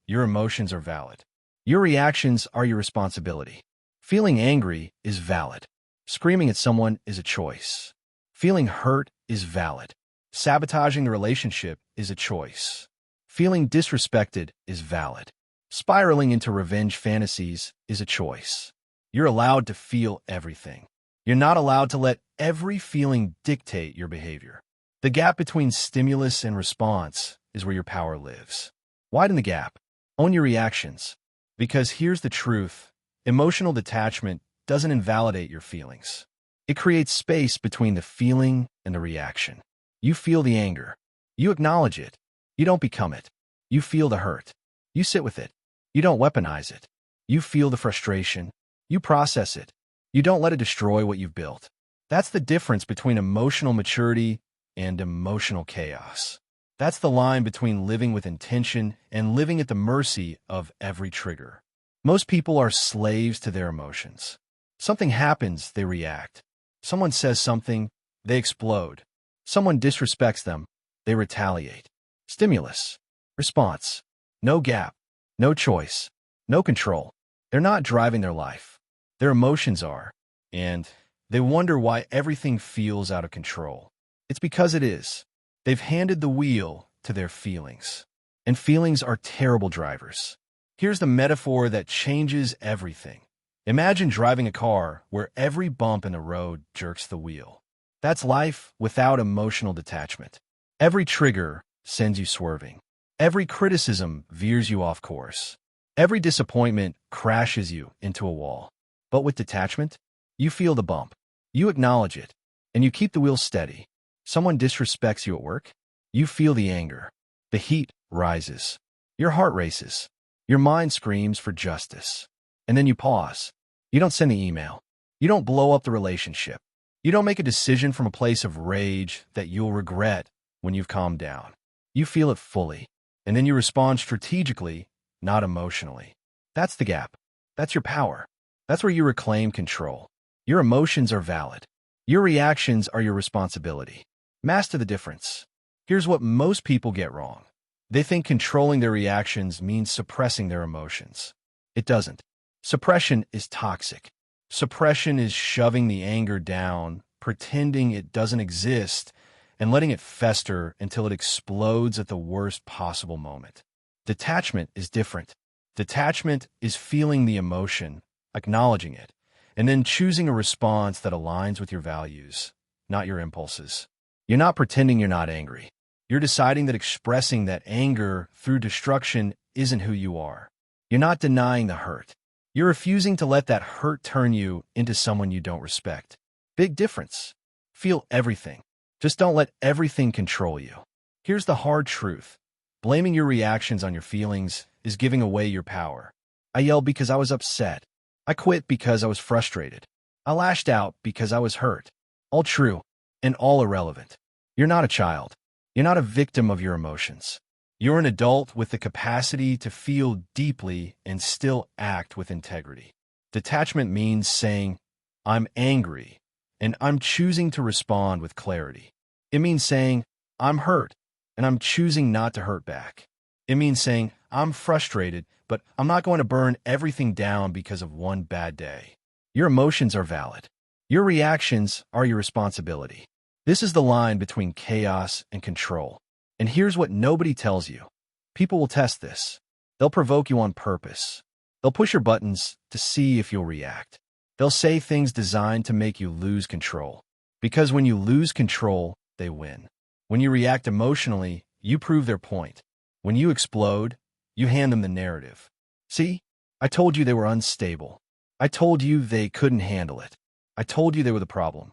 Your emotions are valid. Your reactions are your responsibility. Feeling angry is valid. Screaming at someone is a choice. Feeling hurt is valid. Sabotaging the relationship is a choice. Feeling disrespected is valid. Spiraling into revenge fantasies is a choice. You're allowed to feel everything. You're not allowed to let every feeling dictate your behavior. The gap between stimulus and response is where your power lives. Widen the gap. Own your reactions. Because here's the truth. Emotional detachment doesn't invalidate your feelings. It creates space between the feeling and the reaction. You feel the anger. You acknowledge it. You don't become it. You feel the hurt. You sit with it. You don't weaponize it. You feel the frustration. You process it. You don't let it destroy what you've built. That's the difference between emotional maturity and emotional chaos. That's the line between living with intention and living at the mercy of every trigger. Most people are slaves to their emotions. Something happens, they react. Someone says something, they explode. Someone disrespects them, they retaliate. Stimulus. Response. No gap. No choice. No control. They're not driving their life. Their emotions are. And they wonder why everything feels out of control. It's because it is. They've handed the wheel to their feelings. And feelings are terrible drivers. Here's the metaphor that changes everything. Imagine driving a car where every bump in the road jerks the wheel. That's life without emotional detachment. Every trigger sends you swerving. Every criticism veers you off course. Every disappointment crashes you into a wall. But with detachment, you feel the bump. You acknowledge it, and you keep the wheel steady. Someone disrespects you at work, you feel the anger. The heat rises. Your heart races. Your mind screams for justice. And then you pause. You don't send the email. You don't blow up the relationship. You don't make a decision from a place of rage that you'll regret when you've calmed down. You feel it fully, and then you respond strategically, not emotionally. That's the gap. That's your power. That's where you reclaim control. Your emotions are valid. Your reactions are your responsibility. Master the difference. Here's what most people get wrong. They think controlling their reactions means suppressing their emotions. It doesn't. Suppression is toxic. Suppression is shoving the anger down, pretending it doesn't exist, and letting it fester until it explodes at the worst possible moment. Detachment is different. Detachment is feeling the emotion, acknowledging it, and then choosing a response that aligns with your values, not your impulses. You're not pretending you're not angry. You're deciding that expressing that anger through destruction isn't who you are. You're not denying the hurt. You're refusing to let that hurt turn you into someone you don't respect. Big difference. Feel everything. Just don't let everything control you. Here's the hard truth. Blaming your reactions on your feelings is giving away your power. I yelled because I was upset. I quit because I was frustrated. I lashed out because I was hurt. All true and all irrelevant. You're not a child. You're not a victim of your emotions. You're an adult with the capacity to feel deeply and still act with integrity. Detachment means saying, I'm angry, and I'm choosing to respond with clarity. It means saying, I'm hurt, and I'm choosing not to hurt back. It means saying, I'm frustrated, but I'm not going to burn everything down because of one bad day. Your emotions are valid. Your reactions are your responsibility. This is the line between chaos and control. And here's what nobody tells you. People will test this. They'll provoke you on purpose. They'll push your buttons to see if you'll react. They'll say things designed to make you lose control. Because when you lose control, they win. When you react emotionally, you prove their point. When you explode, you hand them the narrative. See, I told you they were unstable. I told you they couldn't handle it. I told you they were the problem.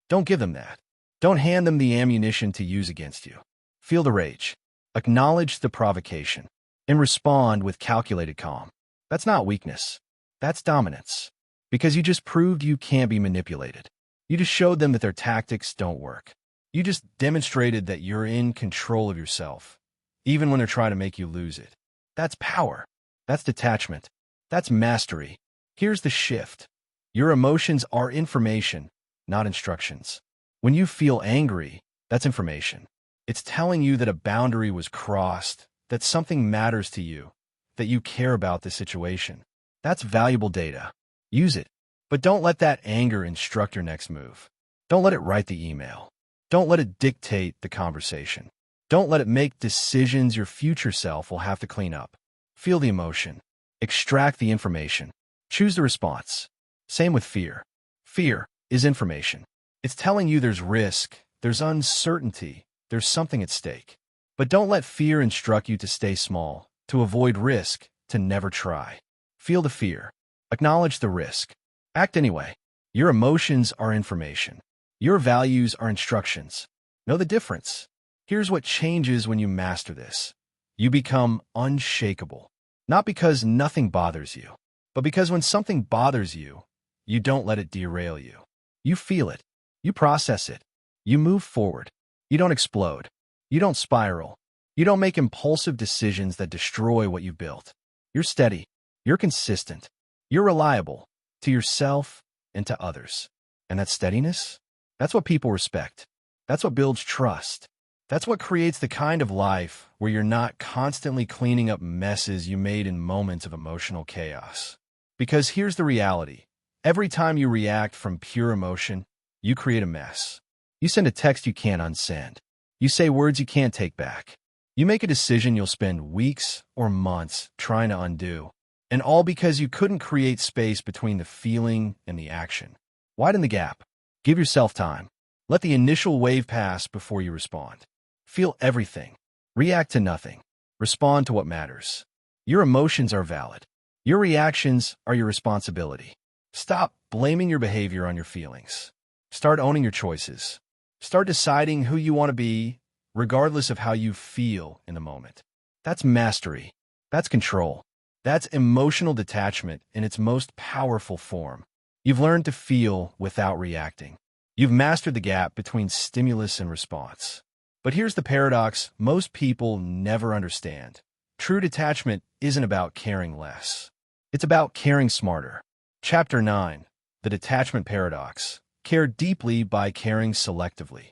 Don't give them that. Don't hand them the ammunition to use against you. Feel the rage. Acknowledge the provocation. And respond with calculated calm. That's not weakness. That's dominance. Because you just proved you can't be manipulated. You just showed them that their tactics don't work. You just demonstrated that you're in control of yourself, even when they're trying to make you lose it. That's power. That's detachment. That's mastery. Here's the shift. Your emotions are information, not instructions. When you feel angry, that's information. It's telling you that a boundary was crossed, that something matters to you, that you care about the situation. That's valuable data. Use it. But don't let that anger instruct your next move. Don't let it write the email. Don't let it dictate the conversation. Don't let it make decisions your future self will have to clean up. Feel the emotion. Extract the information. Choose the response. Same with fear. Fear is information. It's telling you there's risk, there's uncertainty, there's something at stake. But don't let fear instruct you to stay small, to avoid risk, to never try. Feel the fear. Acknowledge the risk. Act anyway. Your emotions are information. Your values are instructions. Know the difference. Here's what changes when you master this. You become unshakable. Not because nothing bothers you, but because when something bothers you, you don't let it derail you. You feel it. You process it. You move forward. You don't explode. You don't spiral. You don't make impulsive decisions that destroy what you've built. You're steady. You're consistent. You're reliable to yourself and to others. And that steadiness, that's what people respect. That's what builds trust. That's what creates the kind of life where you're not constantly cleaning up messes you made in moments of emotional chaos. Because here's the reality. Every time you react from pure emotion, you create a mess. You send a text you can't unsend. You say words you can't take back. You make a decision you'll spend weeks or months trying to undo. And all because you couldn't create space between the feeling and the action. Widen the gap. Give yourself time. Let the initial wave pass before you respond. Feel everything. React to nothing. Respond to what matters. Your emotions are valid. Your reactions are your responsibility. Stop blaming your behavior on your feelings. Start owning your choices. Start deciding who you want to be, regardless of how you feel in the moment. That's mastery. That's control. That's emotional detachment in its most powerful form. You've learned to feel without reacting. You've mastered the gap between stimulus and response. But here's the paradox most people never understand. True detachment isn't about caring less. It's about caring smarter. Chapter 9. The Detachment Paradox. Care deeply by caring selectively.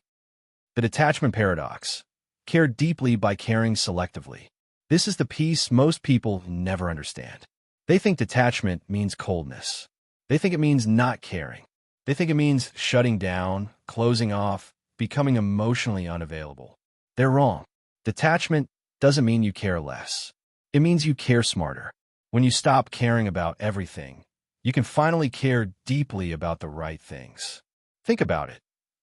The Detachment Paradox. Care deeply by caring selectively. This is the piece most people never understand. They think detachment means coldness. They think it means not caring. They think it means shutting down, closing off, becoming emotionally unavailable. They're wrong. Detachment doesn't mean you care less. It means you care smarter. When you stop caring about everything, you can finally care deeply about the right things. Think about it.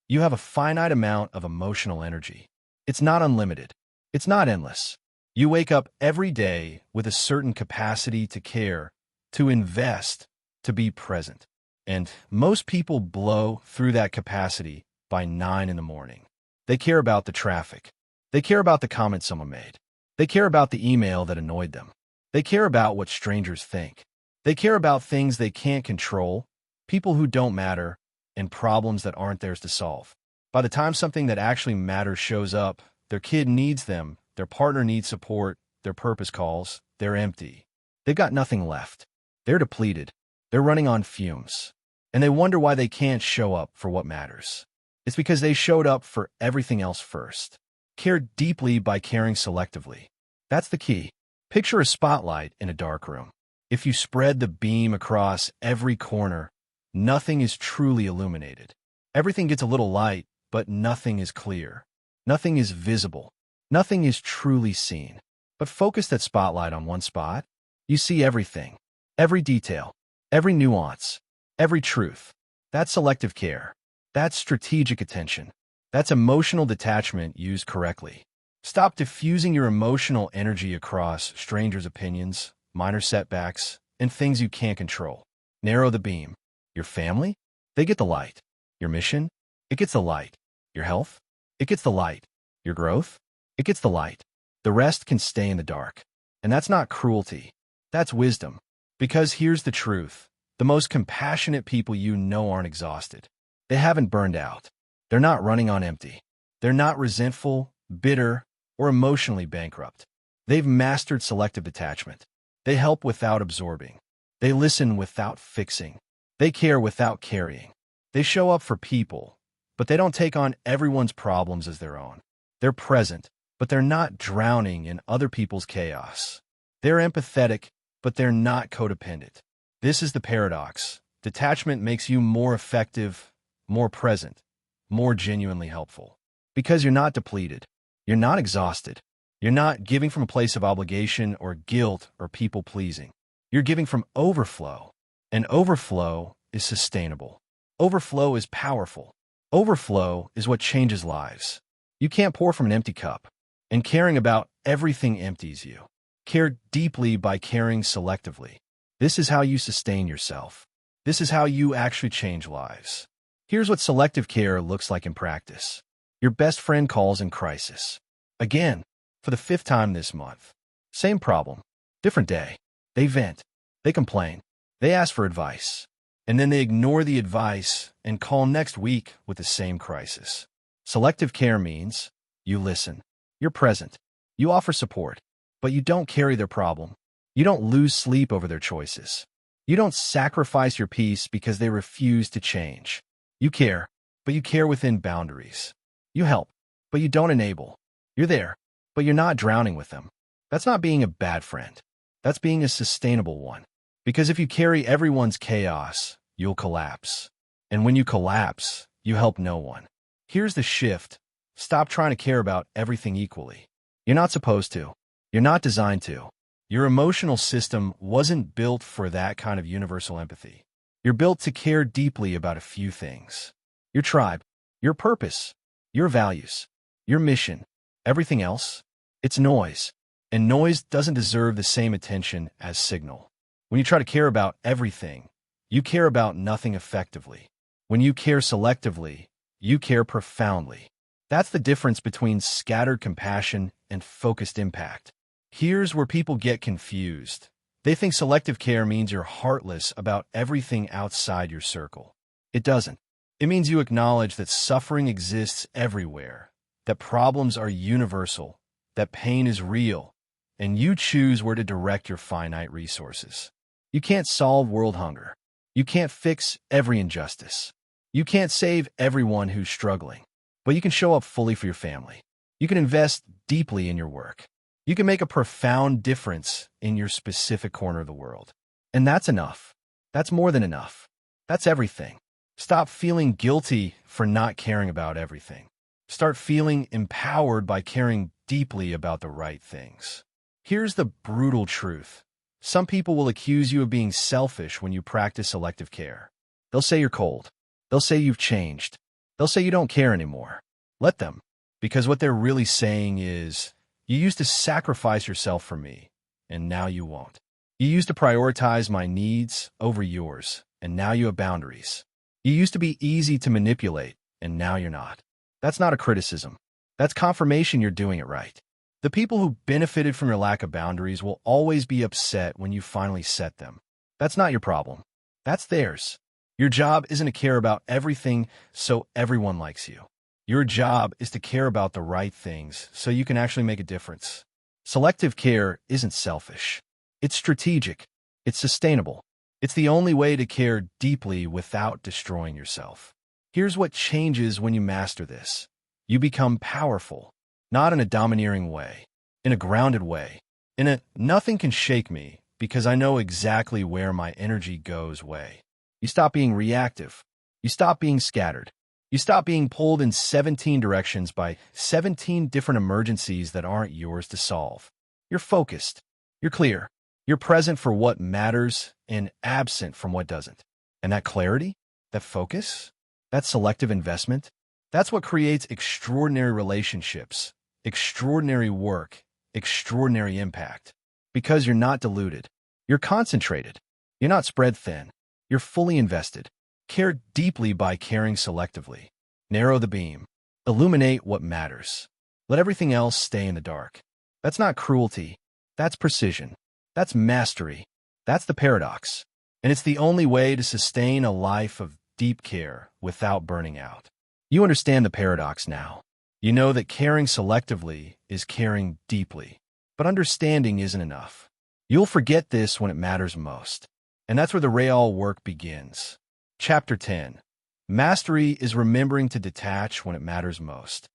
You have a finite amount of emotional energy. It's not unlimited. It's not endless. You wake up every day with a certain capacity to care, to invest, to be present. And most people blow through that capacity by 9 in the morning. They care about the traffic. They care about the comment someone made. They care about the email that annoyed them. They care about what strangers think. They care about things they can't control, people who don't matter, and problems that aren't theirs to solve. By the time something that actually matters shows up, their kid needs them, their partner needs support, their purpose calls, they're empty. They've got nothing left. They're depleted. They're running on fumes. And they wonder why they can't show up for what matters. It's because they showed up for everything else first. Care deeply by caring selectively. That's the key. Picture a spotlight in a dark room. If you spread the beam across every corner, nothing is truly illuminated. Everything gets a little light, but nothing is clear. Nothing is visible. Nothing is truly seen. But focus that spotlight on one spot, you see everything. Every detail. Every nuance. Every truth. That's selective care. That's strategic attention. That's emotional detachment used correctly. Stop diffusing your emotional energy across strangers' opinions, minor setbacks, and things you can't control. Narrow the beam. Your family? They get the light. Your mission? It gets the light. Your health? It gets the light. Your growth? It gets the light. The rest can stay in the dark. And that's not cruelty. That's wisdom. Because here's the truth. The most compassionate people you know aren't exhausted. They haven't burned out. They're not running on empty. They're not resentful, bitter, or emotionally bankrupt. They've mastered selective detachment. They help without absorbing. They listen without fixing. They care without carrying. They show up for people, but they don't take on everyone's problems as their own. They're present, but they're not drowning in other people's chaos. They're empathetic, but they're not codependent. This is the paradox. Detachment makes you more effective, more present, more genuinely helpful. Because you're not depleted. You're not exhausted. You're not giving from a place of obligation or guilt or people-pleasing. You're giving from overflow. And overflow is sustainable. Overflow is powerful. Overflow is what changes lives. You can't pour from an empty cup. And caring about everything empties you. Care deeply by caring selectively. This is how you sustain yourself. This is how you actually change lives. Here's what selective care looks like in practice. Your best friend calls in crisis. Again, for the 5th time this month. Same problem, different day. They vent. They complain. They ask for advice. And then they ignore the advice and call next week with the same crisis. Selective care means you listen. You're present. You offer support. But you don't carry their problem. You don't lose sleep over their choices. You don't sacrifice your peace because they refuse to change. You care, but you care within boundaries. You help, but you don't enable. You're there, but you're not drowning with them. That's not being a bad friend. That's being a sustainable one. Because if you carry everyone's chaos, you'll collapse. And when you collapse, you help no one. Here's the shift. Stop trying to care about everything equally. You're not supposed to. You're not designed to. Your emotional system wasn't built for that kind of universal empathy. You're built to care deeply about a few things. Your tribe, your purpose, your values, your mission. Everything else, it's noise. And noise doesn't deserve the same attention as signal. When you try to care about everything, you care about nothing effectively. When you care selectively, you care profoundly. That's the difference between scattered compassion and focused impact. Here's where people get confused. They think selective care means you're heartless about everything outside your circle. It doesn't. It means you acknowledge that suffering exists everywhere, that problems are universal, that pain is real, and you choose where to direct your finite resources. You can't solve world hunger. You can't fix every injustice. You can't save everyone who's struggling, but you can show up fully for your family. You can invest deeply in your work. You can make a profound difference in your specific corner of the world. And that's enough. That's more than enough. That's everything. Stop feeling guilty for not caring about everything. Start feeling empowered by caring deeply about the right things. Here's the brutal truth. Some people will accuse you of being selfish when you practice selective care. They'll say you're cold. They'll say you've changed. They'll say you don't care anymore. Let them. Because what they're really saying is, you used to sacrifice yourself for me, and now you won't. You used to prioritize my needs over yours, and now you have boundaries. You used to be easy to manipulate, and now you're not. That's not a criticism. That's confirmation you're doing it right. The people who benefited from your lack of boundaries will always be upset when you finally set them. That's not your problem. That's theirs. Your job isn't to care about everything so everyone likes you. Your job is to care about the right things so you can actually make a difference. Selective care isn't selfish. It's strategic. It's sustainable. It's the only way to care deeply without destroying yourself. Here's what changes when you master this. You become powerful, not in a domineering way, in a grounded way, in a nothing can shake me because I know exactly where my energy goes way. You stop being reactive. You stop being scattered. You stop being pulled in 17 directions by 17 different emergencies that aren't yours to solve. You're focused. You're clear. You're present for what matters and absent from what doesn't. And that clarity, that focus, that selective investment, that's what creates extraordinary relationships, extraordinary work, extraordinary impact. Because you're not diluted. You're concentrated. You're not spread thin. You're fully invested. Care deeply by caring selectively. Narrow the beam. Illuminate what matters. Let everything else stay in the dark. That's not cruelty. That's precision. That's mastery. That's the paradox. And it's the only way to sustain a life of deep care without burning out. You understand the paradox now. You know that caring selectively is caring deeply. But understanding isn't enough. You'll forget this when it matters most. And that's where the real work begins. Chapter 10. Mastery is remembering to detach when it matters most.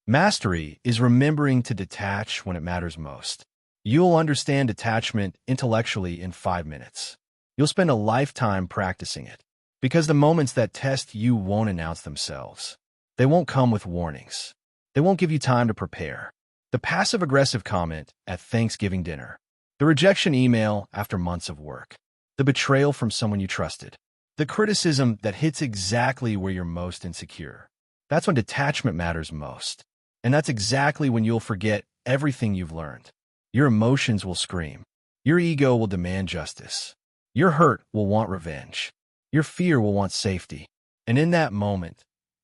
Mastery is remembering to detach when it matters most. You'll understand detachment intellectually in 5 minutes. You'll spend a lifetime practicing it. Because the moments that test you won't announce themselves. They won't come with warnings. They won't give you time to prepare. The passive-aggressive comment at Thanksgiving dinner. The rejection email after months of work. The betrayal from someone you trusted. The criticism that hits exactly where you're most insecure. That's when detachment matters most. And that's exactly when you'll forget everything you've learned. Your emotions will scream. Your ego will demand justice. Your hurt will want revenge. Your fear will want safety. And in that moment,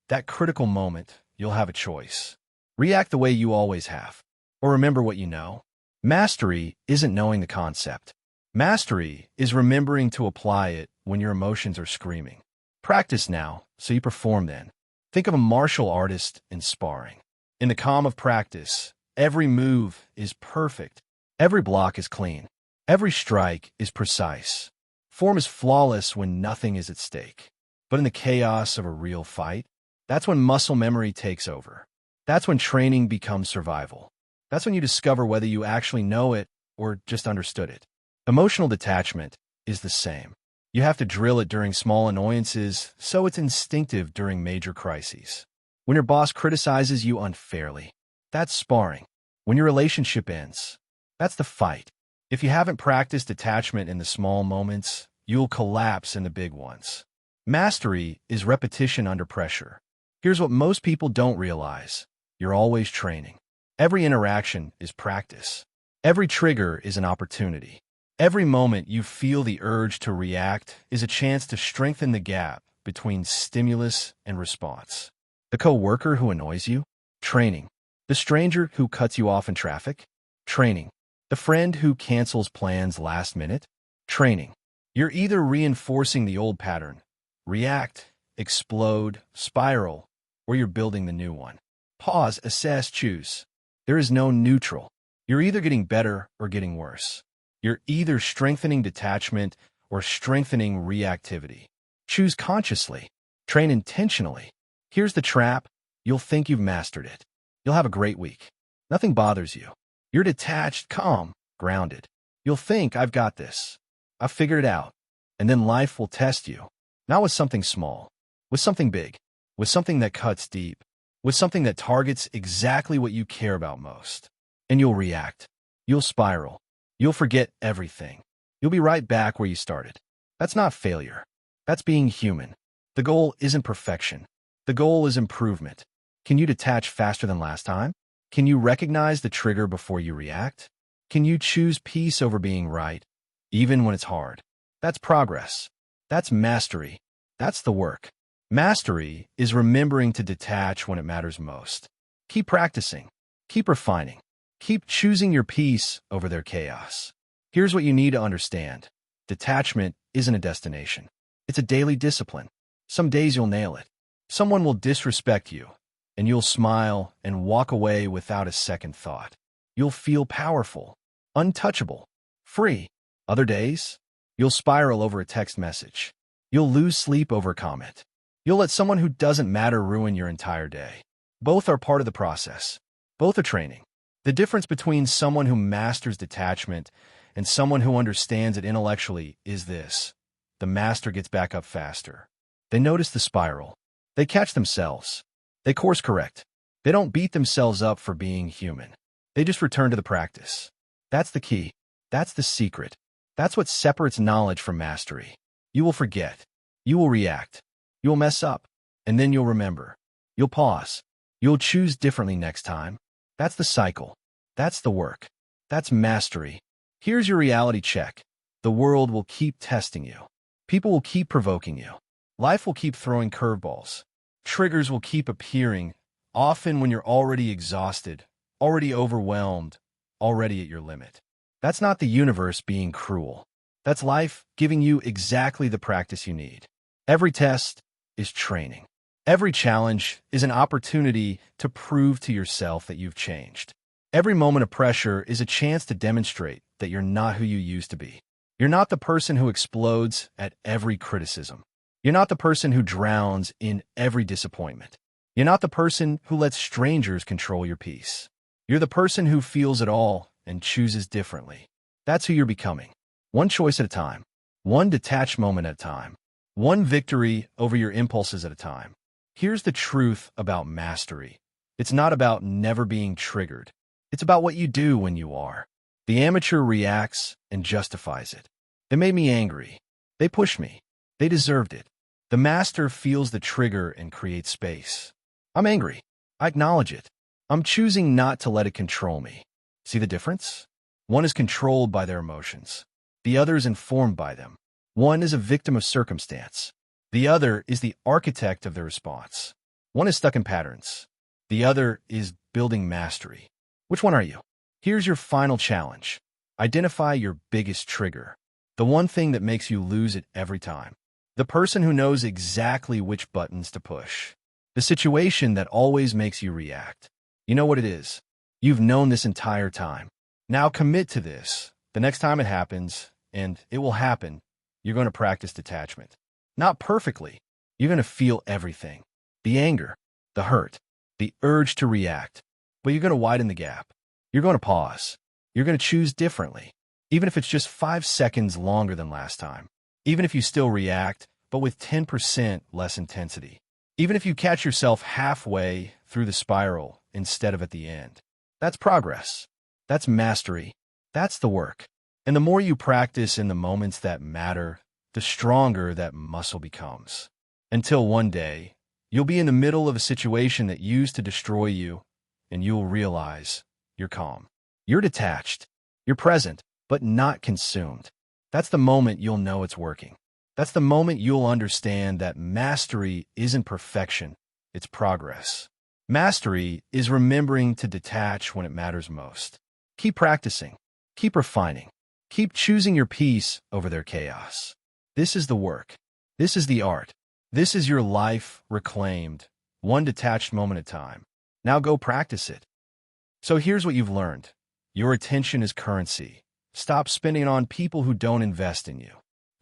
that critical moment, you'll have a choice. React the way you always have. Or remember what you know. Mastery isn't knowing the concept. Mastery is remembering to apply it when your emotions are screaming. Practice now, so you perform then. Think of a martial artist in sparring. In the calm of practice, every move is perfect. Every block is clean. Every strike is precise. Form is flawless when nothing is at stake. But in the chaos of a real fight, that's when muscle memory takes over. That's when training becomes survival. That's when you discover whether you actually know it or just understood it. Emotional detachment is the same. You have to drill it during small annoyances, so it's instinctive during major crises. When your boss criticizes you unfairly, that's sparring. When your relationship ends, that's the fight. If you haven't practiced detachment in the small moments, you'll collapse in the big ones. Mastery is repetition under pressure. Here's what most people don't realize. You're always training. Every interaction is practice. Every trigger is an opportunity. Every moment you feel the urge to react is a chance to strengthen the gap between stimulus and response. The coworker who annoys you? Training. The stranger who cuts you off in traffic? Training. The friend who cancels plans last minute? Training. You're either reinforcing the old pattern, react, explode, spiral, or you're building the new one. Pause, assess, choose. There is no neutral. You're either getting better or getting worse. You're either strengthening detachment or strengthening reactivity. Choose consciously. Train intentionally. Here's the trap. You'll think you've mastered it. You'll have a great week. Nothing bothers you. You're detached, calm, grounded. You'll think, I've got this. I've figured it out. And then life will test you. Not with something small, with something big, with something that cuts deep, with something that targets exactly what you care about most. And you'll react. You'll spiral. You'll forget everything. You'll be right back where you started. That's not failure. That's being human. The goal isn't perfection. The goal is improvement. Can you detach faster than last time? Can you recognize the trigger before you react? Can you choose peace over being right, even when it's hard? That's progress. That's mastery. That's the work. Mastery is remembering to detach when it matters most. Keep practicing. Keep refining. Keep choosing your peace over their chaos. Here's what you need to understand. Detachment isn't a destination. It's a daily discipline. Some days you'll nail it. Someone will disrespect you, and you'll smile and walk away without a second thought. You'll feel powerful, untouchable, free. Other days, you'll spiral over a text message. You'll lose sleep over a comment. You'll let someone who doesn't matter ruin your entire day. Both are part of the process. Both are training. The difference between someone who masters detachment and someone who understands it intellectually is this. The master gets back up faster. They notice the spiral. They catch themselves. They course correct. They don't beat themselves up for being human. They just return to the practice. That's the key. That's the secret. That's what separates knowledge from mastery. You will forget. You will react. You will mess up. And then you'll remember. You'll pause. You'll choose differently next time. That's the cycle. That's the work. That's mastery. Here's your reality check. The world will keep testing you. People will keep provoking you. Life will keep throwing curveballs. Triggers will keep appearing, often when you're already exhausted, already overwhelmed, already at your limit. That's not the universe being cruel. That's life giving you exactly the practice you need. Every test is training. Every challenge is an opportunity to prove to yourself that you've changed. Every moment of pressure is a chance to demonstrate that you're not who you used to be. You're not the person who explodes at every criticism. You're not the person who drowns in every disappointment. You're not the person who lets strangers control your peace. You're the person who feels it all and chooses differently. That's who you're becoming. One choice at a time. One detached moment at a time. One victory over your impulses at a time. Here's the truth about mastery. It's not about never being triggered. It's about what you do when you are. The amateur reacts and justifies it. They made me angry. They pushed me. They deserved it. The master feels the trigger and creates space. I'm angry. I acknowledge it. I'm choosing not to let it control me. See the difference? One is controlled by their emotions. The other is informed by them. One is a victim of circumstance. The other is the architect of the response. One is stuck in patterns. The other is building mastery. Which one are you? Here's your final challenge. Identify your biggest trigger. The one thing that makes you lose it every time. The person who knows exactly which buttons to push. The situation that always makes you react. You know what it is. You've known this entire time. Now commit to this. The next time it happens, and it will happen, you're going to practice detachment. Not perfectly. You're going to feel everything. The anger, the hurt, the urge to react. But you're going to widen the gap. You're going to pause. You're going to choose differently. Even if it's just 5 seconds longer than last time. Even if you still react, but with 10% less intensity. Even if you catch yourself halfway through the spiral instead of at the end. That's progress. That's mastery. That's the work. And the more you practice in the moments that matter, the stronger that muscle becomes. Until one day, You'll be in the middle of a situation that used to destroy you, and you'll realize you're calm. You're detached. You're present, but not consumed. That's the moment you'll know it's working. That's the moment you'll understand that mastery isn't perfection, it's progress. Mastery is remembering to detach when it matters most. Keep practicing. Keep refining. Keep choosing your peace over their chaos. This is the work. This is the art. This is your life reclaimed, one detached moment at a time. Now go practice it. So here's what you've learned. Your attention is currency. Stop spending it on people who don't invest in you.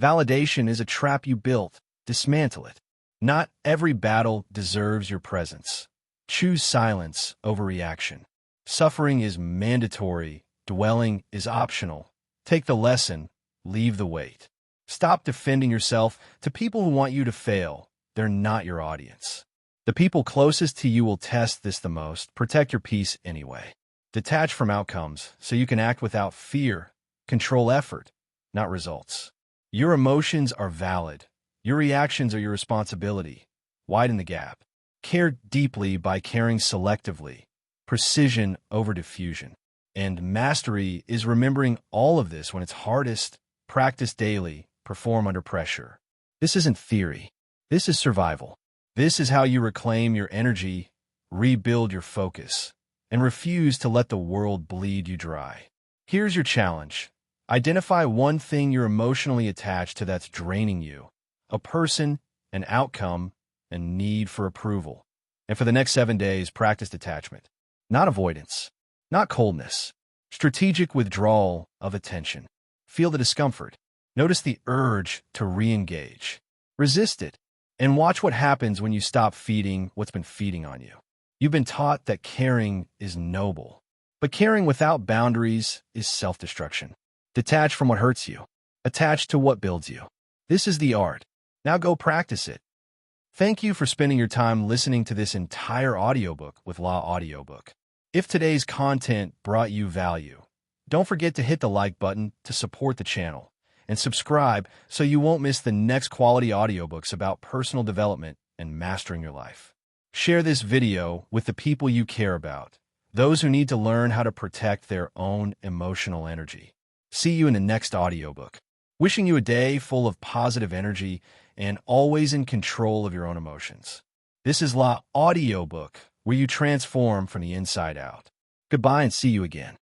Validation is a trap you built. Dismantle it. Not every battle deserves your presence. Choose silence over reaction. Suffering is mandatory. Dwelling is optional. Take the lesson. Leave the weight. Stop defending yourself to people who want you to fail. They're not your audience. The people closest to you will test this the most. Protect your peace anyway. Detach from outcomes so you can act without fear. Control effort, not results. Your emotions are valid. Your reactions are your responsibility. Widen the gap. Care deeply by caring selectively. Precision over diffusion. And mastery is remembering all of this when it's hardest. Practice daily. Perform under pressure. This isn't theory. This is survival. This is how you reclaim your energy, rebuild your focus, and refuse to let the world bleed you dry. Here's your challenge. Identify one thing you're emotionally attached to that's draining you. A person, an outcome, and need for approval. And for the next 7 days, practice detachment. Not avoidance. Not coldness. Strategic withdrawal of attention. Feel the discomfort. Notice the urge to re-engage. Resist it. And watch what happens when you stop feeding what's been feeding on you. You've been taught that caring is noble. But caring without boundaries is self-destruction. Detach from what hurts you. Attach to what builds you. This is the art. Now go practice it. Thank you for spending your time listening to this entire audiobook with Law Audiobook. If today's content brought you value, don't forget to hit the like button to support the channel and subscribe so you won't miss the next quality audiobooks about personal development and mastering your life. Share this video with the people you care about, those who need to learn how to protect their own emotional energy. See you in the next audiobook. Wishing you a day full of positive energy and always in control of your own emotions. This is La Audiobook, where you transform from the inside out. Goodbye and see you again.